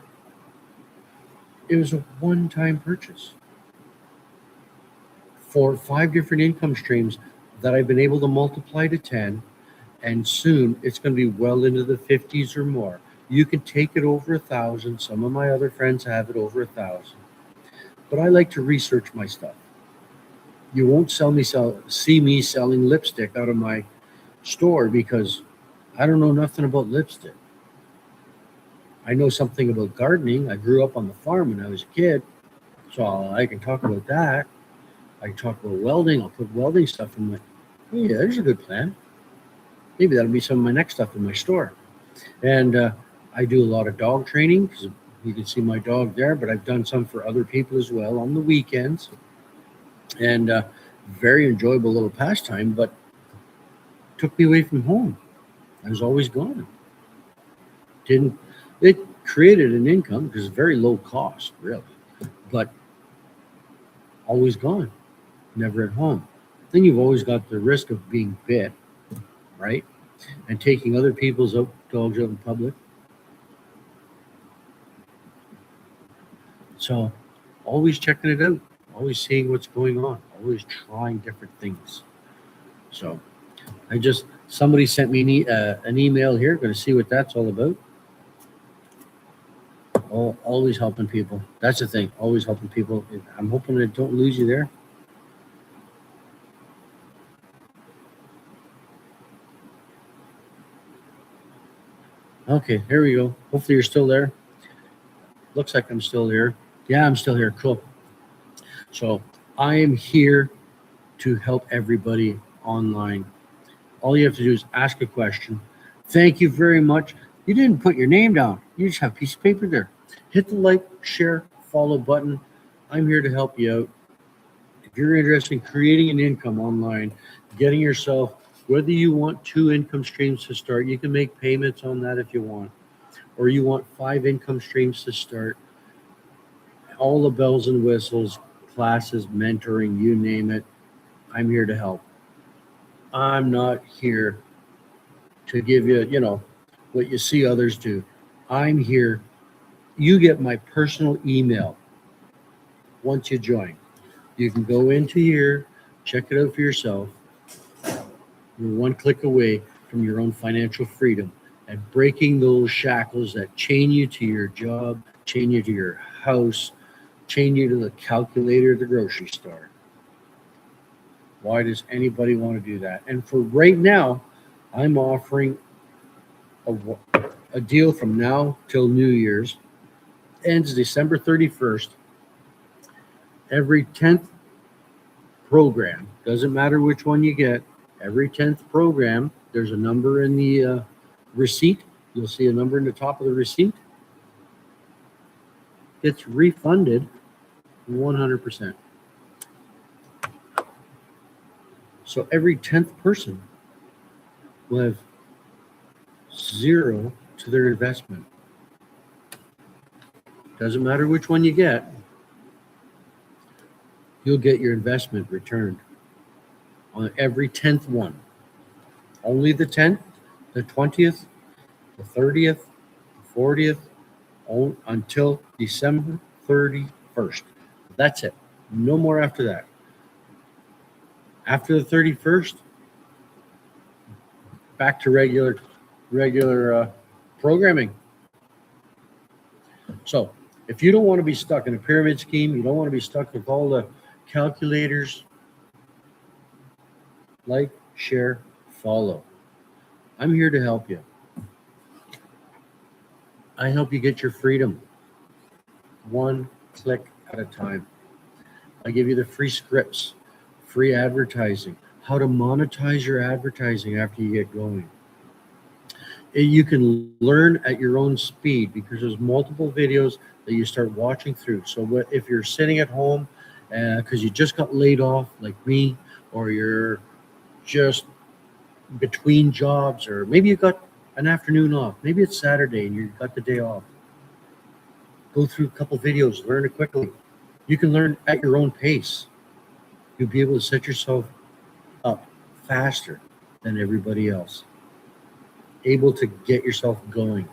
It was a one-time purchase for 5 different income streams that I've been able to multiply to 10, and soon it's going to be well into the 50s or more. You can take it over 1,000. Some of my other friends have it over 1,000. But I like to research my stuff. You won't see me selling lipstick out of my store because I don't know nothing about lipstick. I know something about gardening. I grew up on the farm when I was a kid, so I can talk about that. I can talk about welding. I'll put welding stuff in my. Oh yeah, there's a good plan. Maybe that'll be some of my next stuff in my store. And I do a lot of dog training because you can see my dog there. But I've done some for other people as well on the weekends, and very enjoyable little pastime. But took me away from home. I was always gone. It created an income because it's very low cost, really, but always gone, never at home. Then you've always got the risk of being bit, right? And taking other people's dogs out in public. So always checking it out, always seeing what's going on, always trying different things. So somebody sent me an email here, going to see what that's all about. Oh, always helping people. That's the thing. Always helping people. I'm hoping I don't lose you there. Okay, here we go. Hopefully you're still there. Looks like I'm still here. Yeah, I'm still here. Cool. So I am here to help everybody online. All you have to do is ask a question. Thank you very much. You didn't put your name down. You just have a piece of paper there. Hit the like, share, follow button. I'm here to help you out. If you're interested in creating an income online, getting yourself, whether you want 2 income streams to start, you can make payments on that if you want, or you want 5 income streams to start, all the bells and whistles, classes, mentoring, you name it, I'm here to help. I'm not here to give you, what you see others do. I'm here. You get my personal email once you join. You can go into here, check it out for yourself. You're one click away from your own financial freedom and breaking those shackles that chain you to your job, chain you to your house, chain you to the calculator at the grocery store. Why does anybody want to do that? And for right now, I'm offering a deal from now till New Year's. Ends December 31st. Every 10th program, doesn't matter which one you get, every 10th program, there's a number in the receipt. You'll see a number in the top of the receipt. It's refunded 100%. So every 10th person will have zero to their investment. Doesn't matter which one you get, you'll get your investment returned on every 10th one. Only the 10th, the 20th, the 30th, the 40th, until December 31st. That's it. No more after that. After the 31st, back to regular programming. So if you don't want to be stuck in a pyramid scheme, you don't want to be stuck with all the calculators, like, share, follow. I'm here to help you. I help you get your freedom one click at a time. I give you the free scripts, free advertising, how to monetize your advertising after you get going. You can learn at your own speed because there's multiple videos that you start watching through. So if you're sitting at home because you just got laid off like me, or you're just between jobs, or maybe you got an afternoon off, maybe it's Saturday and you got the day off, go through a couple videos, learn it quickly. You can learn at your own pace. You'll be able to set yourself up faster than everybody else. Able to get yourself going,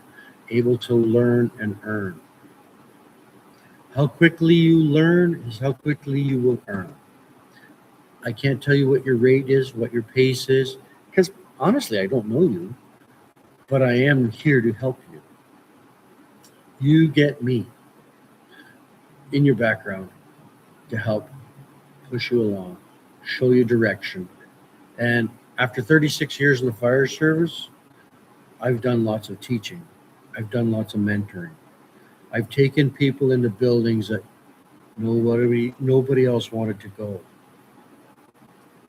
able to learn and earn. How quickly you learn is how quickly you will earn. I can't tell you what your rate is, what your pace is, because honestly, I don't know you, but I am here to help you. You get me in your background to help push you along, show you direction. And after 36 years in the fire service, I've done lots of teaching. I've done lots of mentoring. I've taken people into buildings that nobody else wanted to go.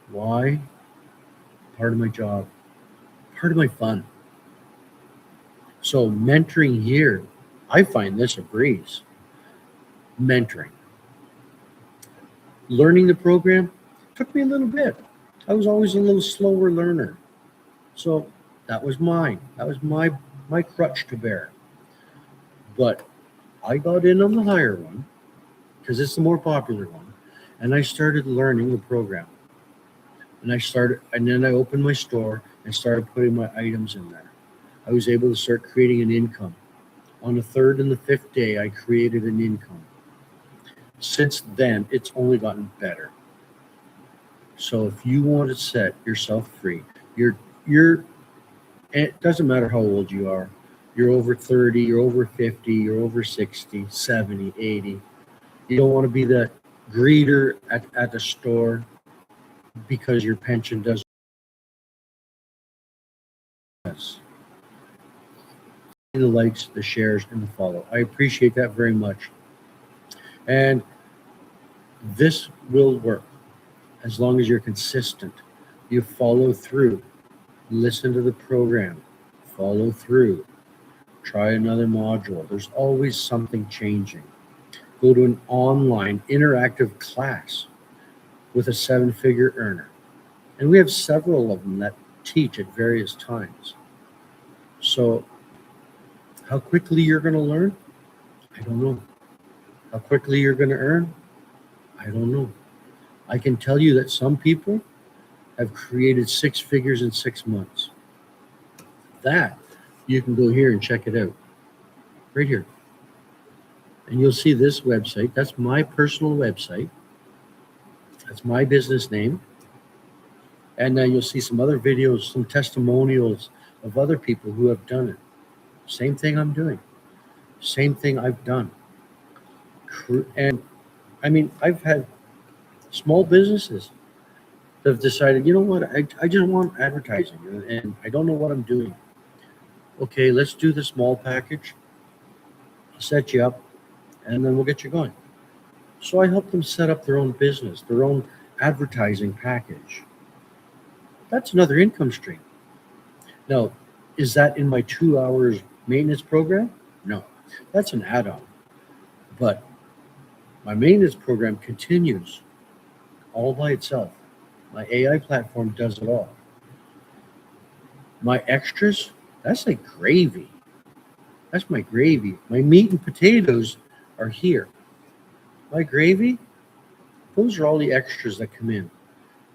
Why? Part of my job, part of my fun. So mentoring here, I find this a breeze. Mentoring. Learning the program took me a little bit. I was always a little slower learner. So that was mine. That was my crutch to bear. But I got in on the higher one because it's the more popular one. And I started learning the program. And then I opened my store and started putting my items in there. I was able to start creating an income. On the third and the fifth day, I created an income. Since then, it's only gotten better. So if you want to set yourself free, it doesn't matter how old you are. You're over 30, you're over 50, you're over 60, 70, 80. You don't want to be the greeter at the store because your pension doesn't. The likes, the shares, and the follow. I appreciate that very much. And this will work as long as you're consistent. You follow through. Listen to the program. Follow through. Try another module. There's always something changing. Go to an online interactive class with a 7-figure earner. And we have several of them that teach at various times. So how quickly you're going to learn? I don't know. How quickly you're going to earn? I don't know. I can tell you that some people have created 6 figures in 6 months. That, you can go here and check it out. right here. And you'll see this website. That's my personal website. That's my business name. And then you'll see some other videos, some testimonials of other people who have done it. Same thing I'm doing. Same thing I've done. And I mean, I've had small businesses that have decided, you know what, I just want advertising and I don't know what I'm doing. Okay, let's do the small package. I'll set you up and then we'll get you going. So I help them set up their own business, their own advertising package. That's another income stream. Now, is that in my 2 hours maintenance program? No, that's an add-on. But my maintenance program continues all by itself. My AI platform does it all. My extras, that's like gravy. That's my gravy. My meat and potatoes are here. My gravy, those are all the extras that come in.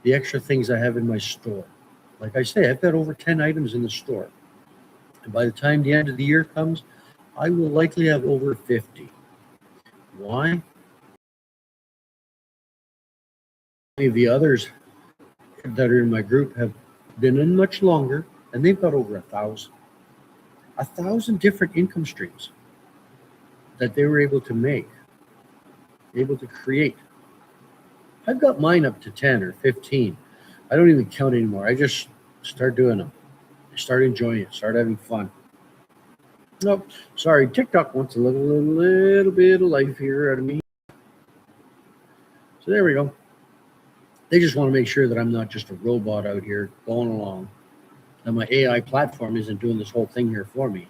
The extra things I have in my store. Like I say, I've got over 10 items in the store. And by the time the end of the year comes, I will likely have over 50. Why? Many of the others that are in my group have been in much longer, and they've got over 1,000. 1,000 different income streams that they were able to make, able to create. I've got mine up to 10 or 15. I don't even count anymore. I just start doing them. I start enjoying it, start having fun. Nope, sorry, TikTok wants a little bit of life here out of me. So there we go. They just want to make sure that I'm not just a robot out here going along, and my AI platform isn't doing this whole thing here for me.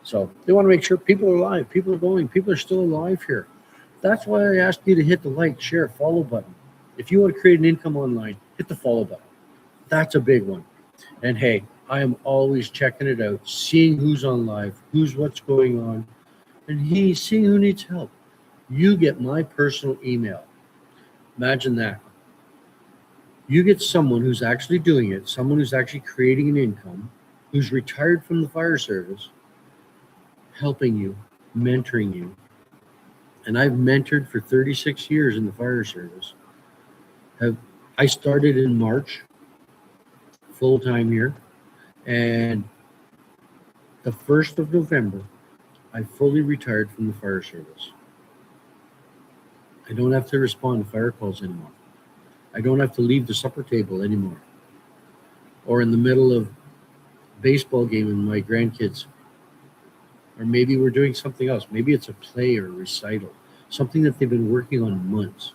So they want to make sure people are alive, people are going, people are still alive here. That's why I asked you to hit the like, share, follow button. If you want to create an income online, hit the follow button. That's a big one. And hey, I am always checking it out, seeing who's on live, what's going on, and seeing who needs help. You get my personal email. Imagine that. You get someone who's actually doing it, someone who's actually creating an income, who's retired from the fire service, helping you, mentoring you. And I've mentored for 36 years in the fire service. I started in March, full-time here, and the 1st of November, I fully retired from the fire service. I don't have to respond to fire calls anymore. I don't have to leave the supper table anymore. Or in the middle of a baseball game with my grandkids. Or maybe we're doing something else. Maybe it's a play or a recital, something that they've been working on months.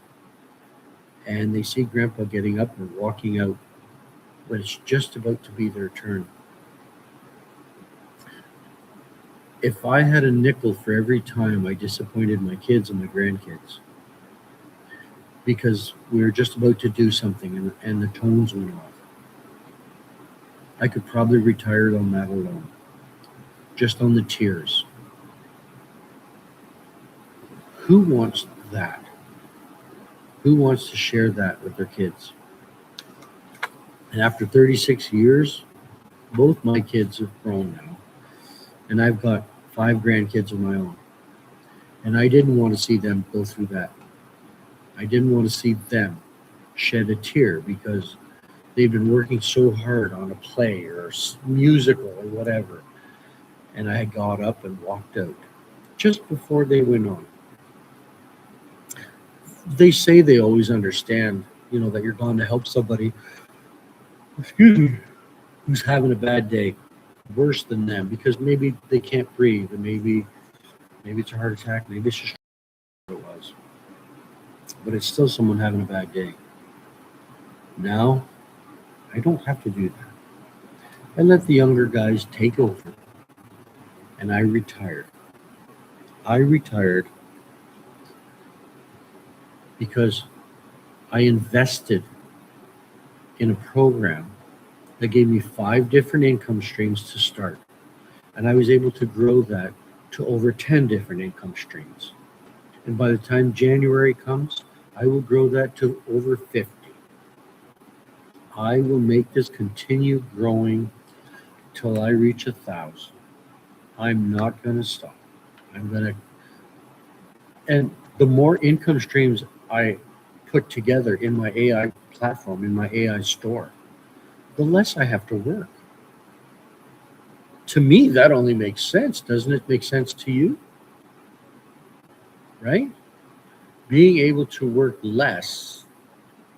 And they see Grandpa getting up and walking out when it's just about to be their turn. If I had a nickel for every time I disappointed my kids and my grandkids, because we were just about to do something and the tones went off, I could probably retire on that alone, just on the tears. Who wants that? Who wants to share that with their kids? And after 36 years, both my kids have grown now, and I've got 5 grandkids of my own. And I didn't want to see them go through that. I didn't want to see them shed a tear because they've been working so hard on a play or a musical or whatever. And I got up and walked out just before they went on. They say they always understand, that you're going to help somebody, who's having a bad day, worse than them, because maybe they can't breathe, and maybe it's a heart attack, maybe it's just what it was. But it's still someone having a bad day. Now, I don't have to do that. I let the younger guys take over, and I retired. I retired because I invested in a program that gave me 5 different income streams to start. And I was able to grow that to over 10 different income streams. And by the time January comes, I will grow that to over 50. I will make this continue growing till I reach 1,000. I'm not going to stop. And the more income streams I put together in my AI platform, in my AI store, the less I have to work. To me, that only makes sense. Doesn't it make sense to you? Right? Being able to work less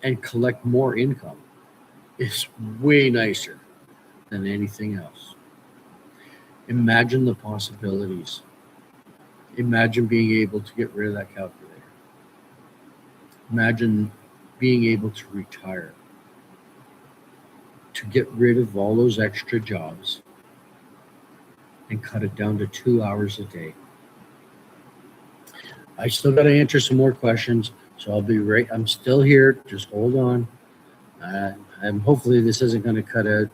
and collect more income is way nicer than anything else. Imagine the possibilities. Imagine being able to get rid of that calculator. Imagine being able to retire, to get rid of all those extra jobs and cut it down to 2 hours a day. I still got to answer some more questions, so I'll be right. I'm still here. Just hold on. And hopefully this isn't going to cut out.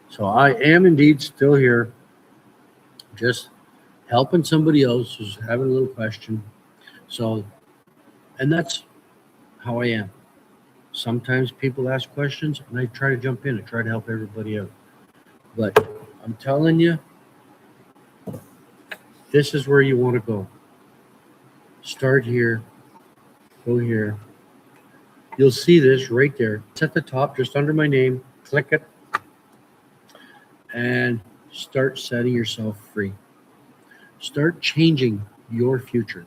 So I am indeed still here, just helping somebody else who's having a little question. So, and that's how I am. Sometimes people ask questions and I try to jump in and try to help everybody out. But I'm telling you, this is where you want to go. Start here, go here. You'll see this right there. It's at the top, just under my name. Click it and start setting yourself free. Start changing your future.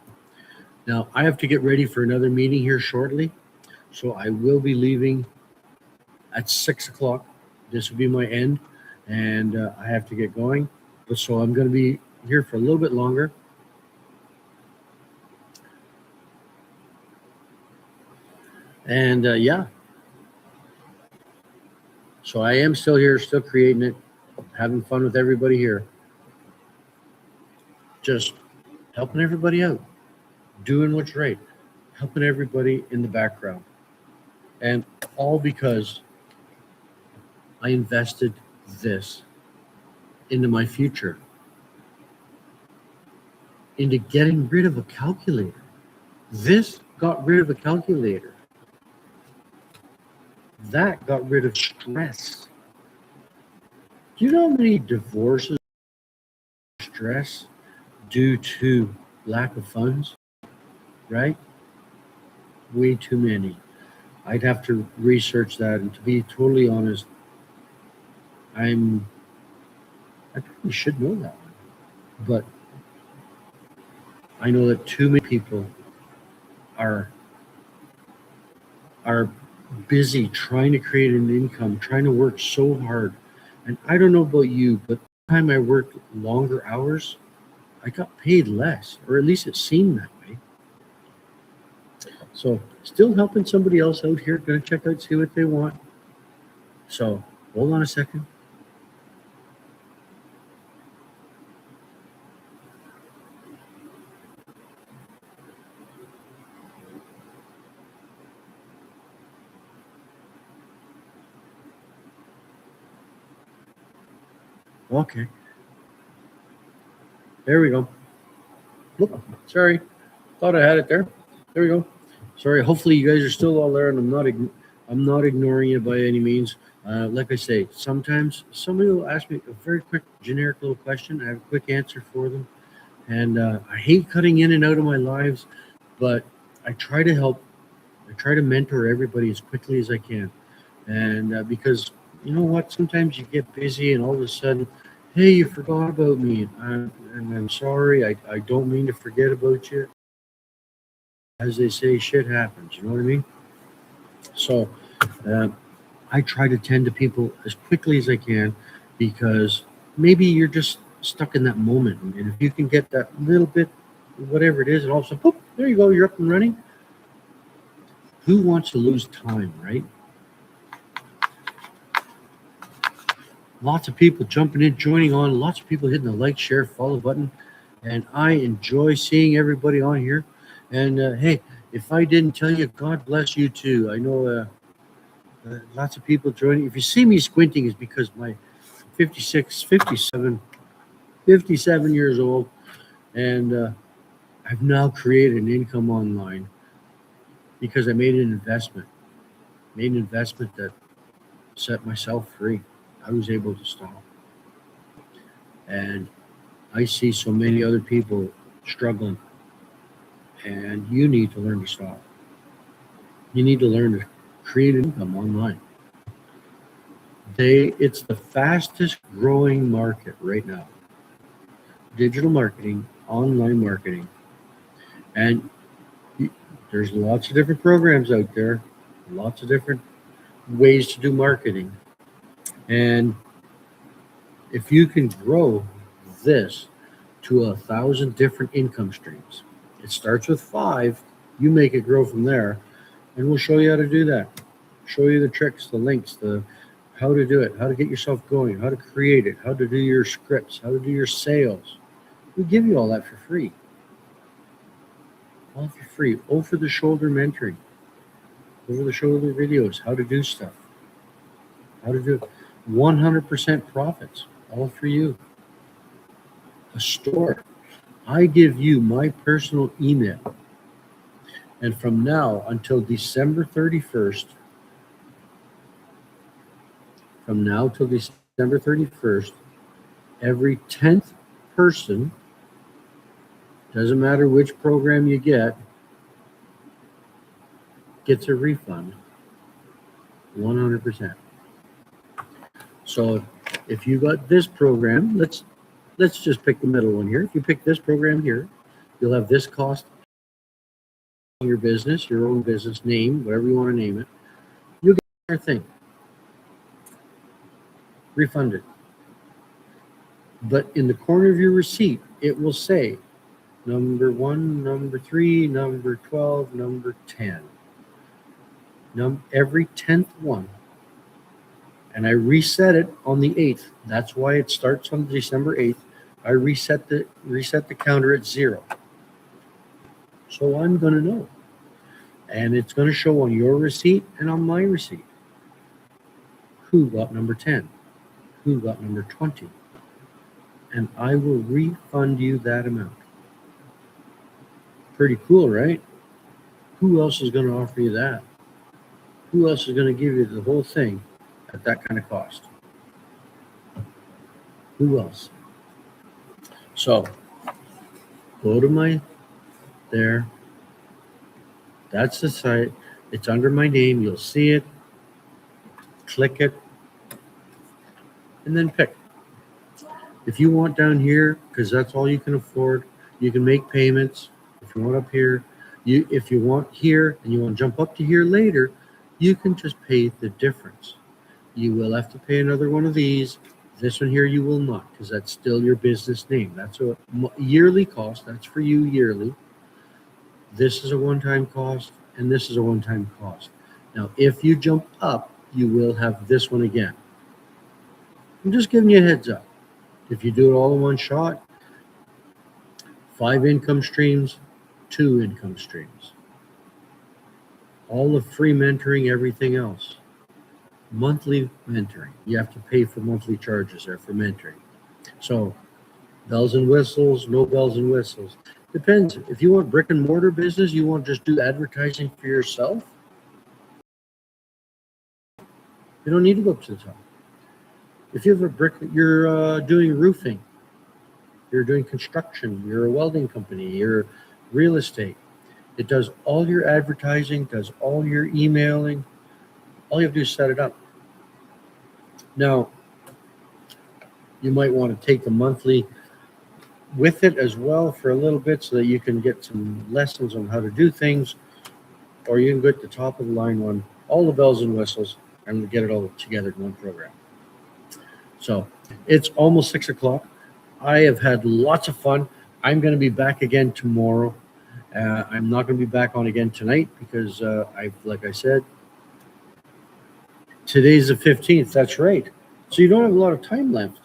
Now, I have to get ready for another meeting here shortly. So I will be leaving at 6 o'clock. This will be my end. And I have to get going. So I'm going to be here for a little bit longer. And yeah. So I am still here, still creating it, having fun with everybody here. Just helping everybody out, doing what's right, helping everybody in the background. And all because I invested this into my future, into getting rid of a calculator. This got rid of a calculator. That got rid of stress. Do you know how many divorces stress due to lack of funds? Right? Way too many. I'd have to research that, and to be totally honest, I probably should know that one. But I know that too many people are busy trying to create an income, trying to work so hard. And I don't know about you, but the time I worked longer hours, I got paid less, or at least it seemed that way. So still helping somebody else out here, gonna check out, see what they want. So hold on a second. Okay. There we go. Look, sorry. Thought I had it there. There we go. Sorry. Hopefully you guys are still all there, and I'm not ignoring you by any means. Like I say, sometimes somebody will ask me a very quick, generic little question. I have a quick answer for them, and I hate cutting in and out of my lives, but I try to help. I try to mentor everybody as quickly as I can, and because you know what, sometimes you get busy, and all of a sudden, hey, you forgot about me, and I'm sorry. I don't mean to forget about you. As they say, shit happens. You know what I mean? So I try to tend to people as quickly as I can, because maybe you're just stuck in that moment. And if you can get that little bit, whatever it is, and all of a sudden, boop, there you go, you're up and running. Who wants to lose time, right? Lots of people jumping in, joining on, lots of people hitting the like, share, follow button. And I enjoy seeing everybody on here. And hey, if I didn't tell you, God bless you too. I know lots of people joining. If you see me squinting, it's because my 56, 57, 57 years old, and I've now created an income online because I made an investment. Made an investment that set myself free. I was able to stop. And I see so many other people struggling, and you need to learn to stop. You need to learn to create income online. It's the fastest growing market right now. Digital marketing, online marketing, and there's lots of different programs out there, lots of different ways to do marketing. And if you can grow this to 1,000 different income streams, it starts with 5. You make it grow from there, and we'll show you how to do that. Show you the tricks, the links, the how to do it, how to get yourself going, how to create it, how to do your scripts, how to do your sales. We give you all that for free. All for free. Over the shoulder mentoring, over the shoulder videos, how to do stuff, how to do 100% profits, all for you. A store. I give you my personal email. And from now until December 31st, from now till December 31st, every 10th person, doesn't matter which program you get, gets a refund 100%. So if you got this program, let's just pick the middle one here. If you pick this program here, you'll have this cost your business, your own business name, whatever you want to name it. You'll get your thing refunded. But in the corner of your receipt, it will say number 1, number 3, number 12, number 10. Every 10th one. And I reset it on the 8th. That's why it starts on December 8th. I reset the counter at 0. So I'm going to know. And it's going to show on your receipt and on my receipt who got number 10, who got number 20. And I will refund you that amount. Pretty cool, right? Who else is going to offer you that? Who else is going to give you the whole thing at that kind of cost? Who else? So go to my there. That's the site. It's under my name. You'll see it. Click it. And then pick. If you want down here, because that's all you can afford, you can make payments. If you want up here, if you want here and you want to jump up to here later, you can just pay the difference. You will have to pay another one of these. This one here you will not, because that's still your business name. That's a yearly cost. That's for you yearly. This is a one-time cost, and this is a one-time cost. Now, if you jump up, you will have this one again. I'm just giving you a heads up. If you do it all in one shot, 5 income streams, 2 income streams. All the free mentoring, everything else. Monthly mentoring. You have to pay for monthly charges there for mentoring. So bells and whistles, no bells and whistles. Depends. If you want brick and mortar business, you want to just do advertising for yourself, you don't need to go up to the top. If you have a brick, you're doing roofing, you're doing construction, you're a welding company, you're real estate. It does all your advertising, does all your emailing. All you have to do is set it up. Now, you might want to take the monthly with it as well for a little bit so that you can get some lessons on how to do things, or you can go at the top of the line one, all the bells and whistles, and get it all together in one program. So it's almost 6 o'clock. I have had lots of fun. I'm going to be back again tomorrow. I'm not going to be back on again tonight because like I said, today's the 15th. That's right. So you don't have a lot of time left.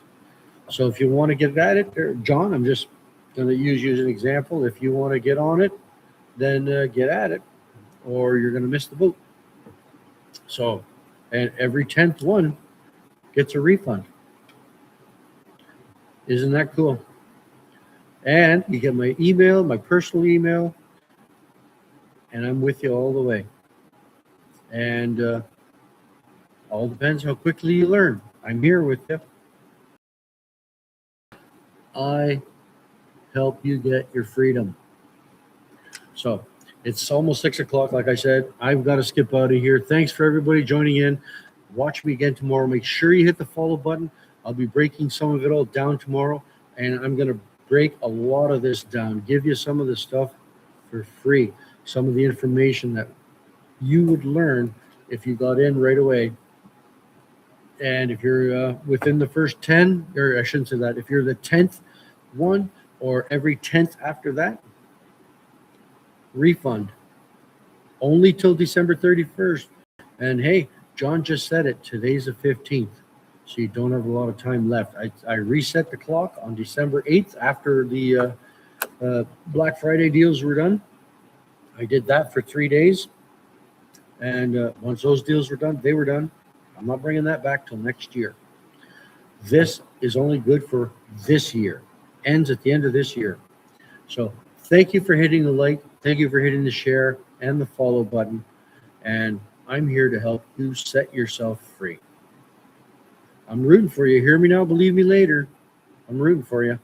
So if you want to get at it, John, I'm just going to use you as an example. If you want to get on it, then get at it, or you're going to miss the boat. So, and every 10th one gets a refund. Isn't that cool? And you get my email, my personal email, and I'm with you all the way. And all depends how quickly you learn. I'm here with you. I help you get your freedom. So it's almost 6 o'clock. Like I said, I've got to skip out of here. Thanks for everybody joining in. Watch me again tomorrow. Make sure you hit the follow button. I'll be breaking some of it all down tomorrow, and I'm going to break a lot of this down, give you some of the stuff for free, some of the information that you would learn if you got in right away. And if you're within the first 10, or I shouldn't say that, if you're the 10th one or every 10th after that, refund only till December 31st. And hey, John just said it, today's the 15th, so you don't have a lot of time left. I reset the clock on December 8th after the Black Friday deals were done. I did that for 3 days, and once those deals were done, they were done. I'm not bringing that back till next year. This is only good for this year, ends at the end of this year. So thank you for hitting the like, thank you for hitting the share and the follow button, and I'm here to help you set yourself free. I'm rooting for you. Hear me now, believe me later. I'm rooting for you.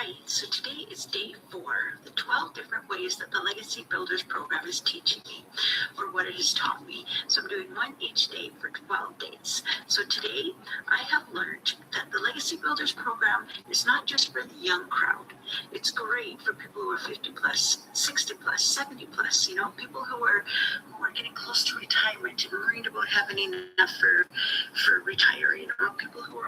Hi, so today is day 4, the 12 different ways that the Legacy Builders program is teaching me, or what it has taught me. So I'm doing one each day for 12 days. So today I have learned that the Legacy Builders program is not just for the young crowd. It's great for people who are 50 plus, 60 plus, 70 plus, people who are getting close to retirement and worried about having enough for retiring, people who are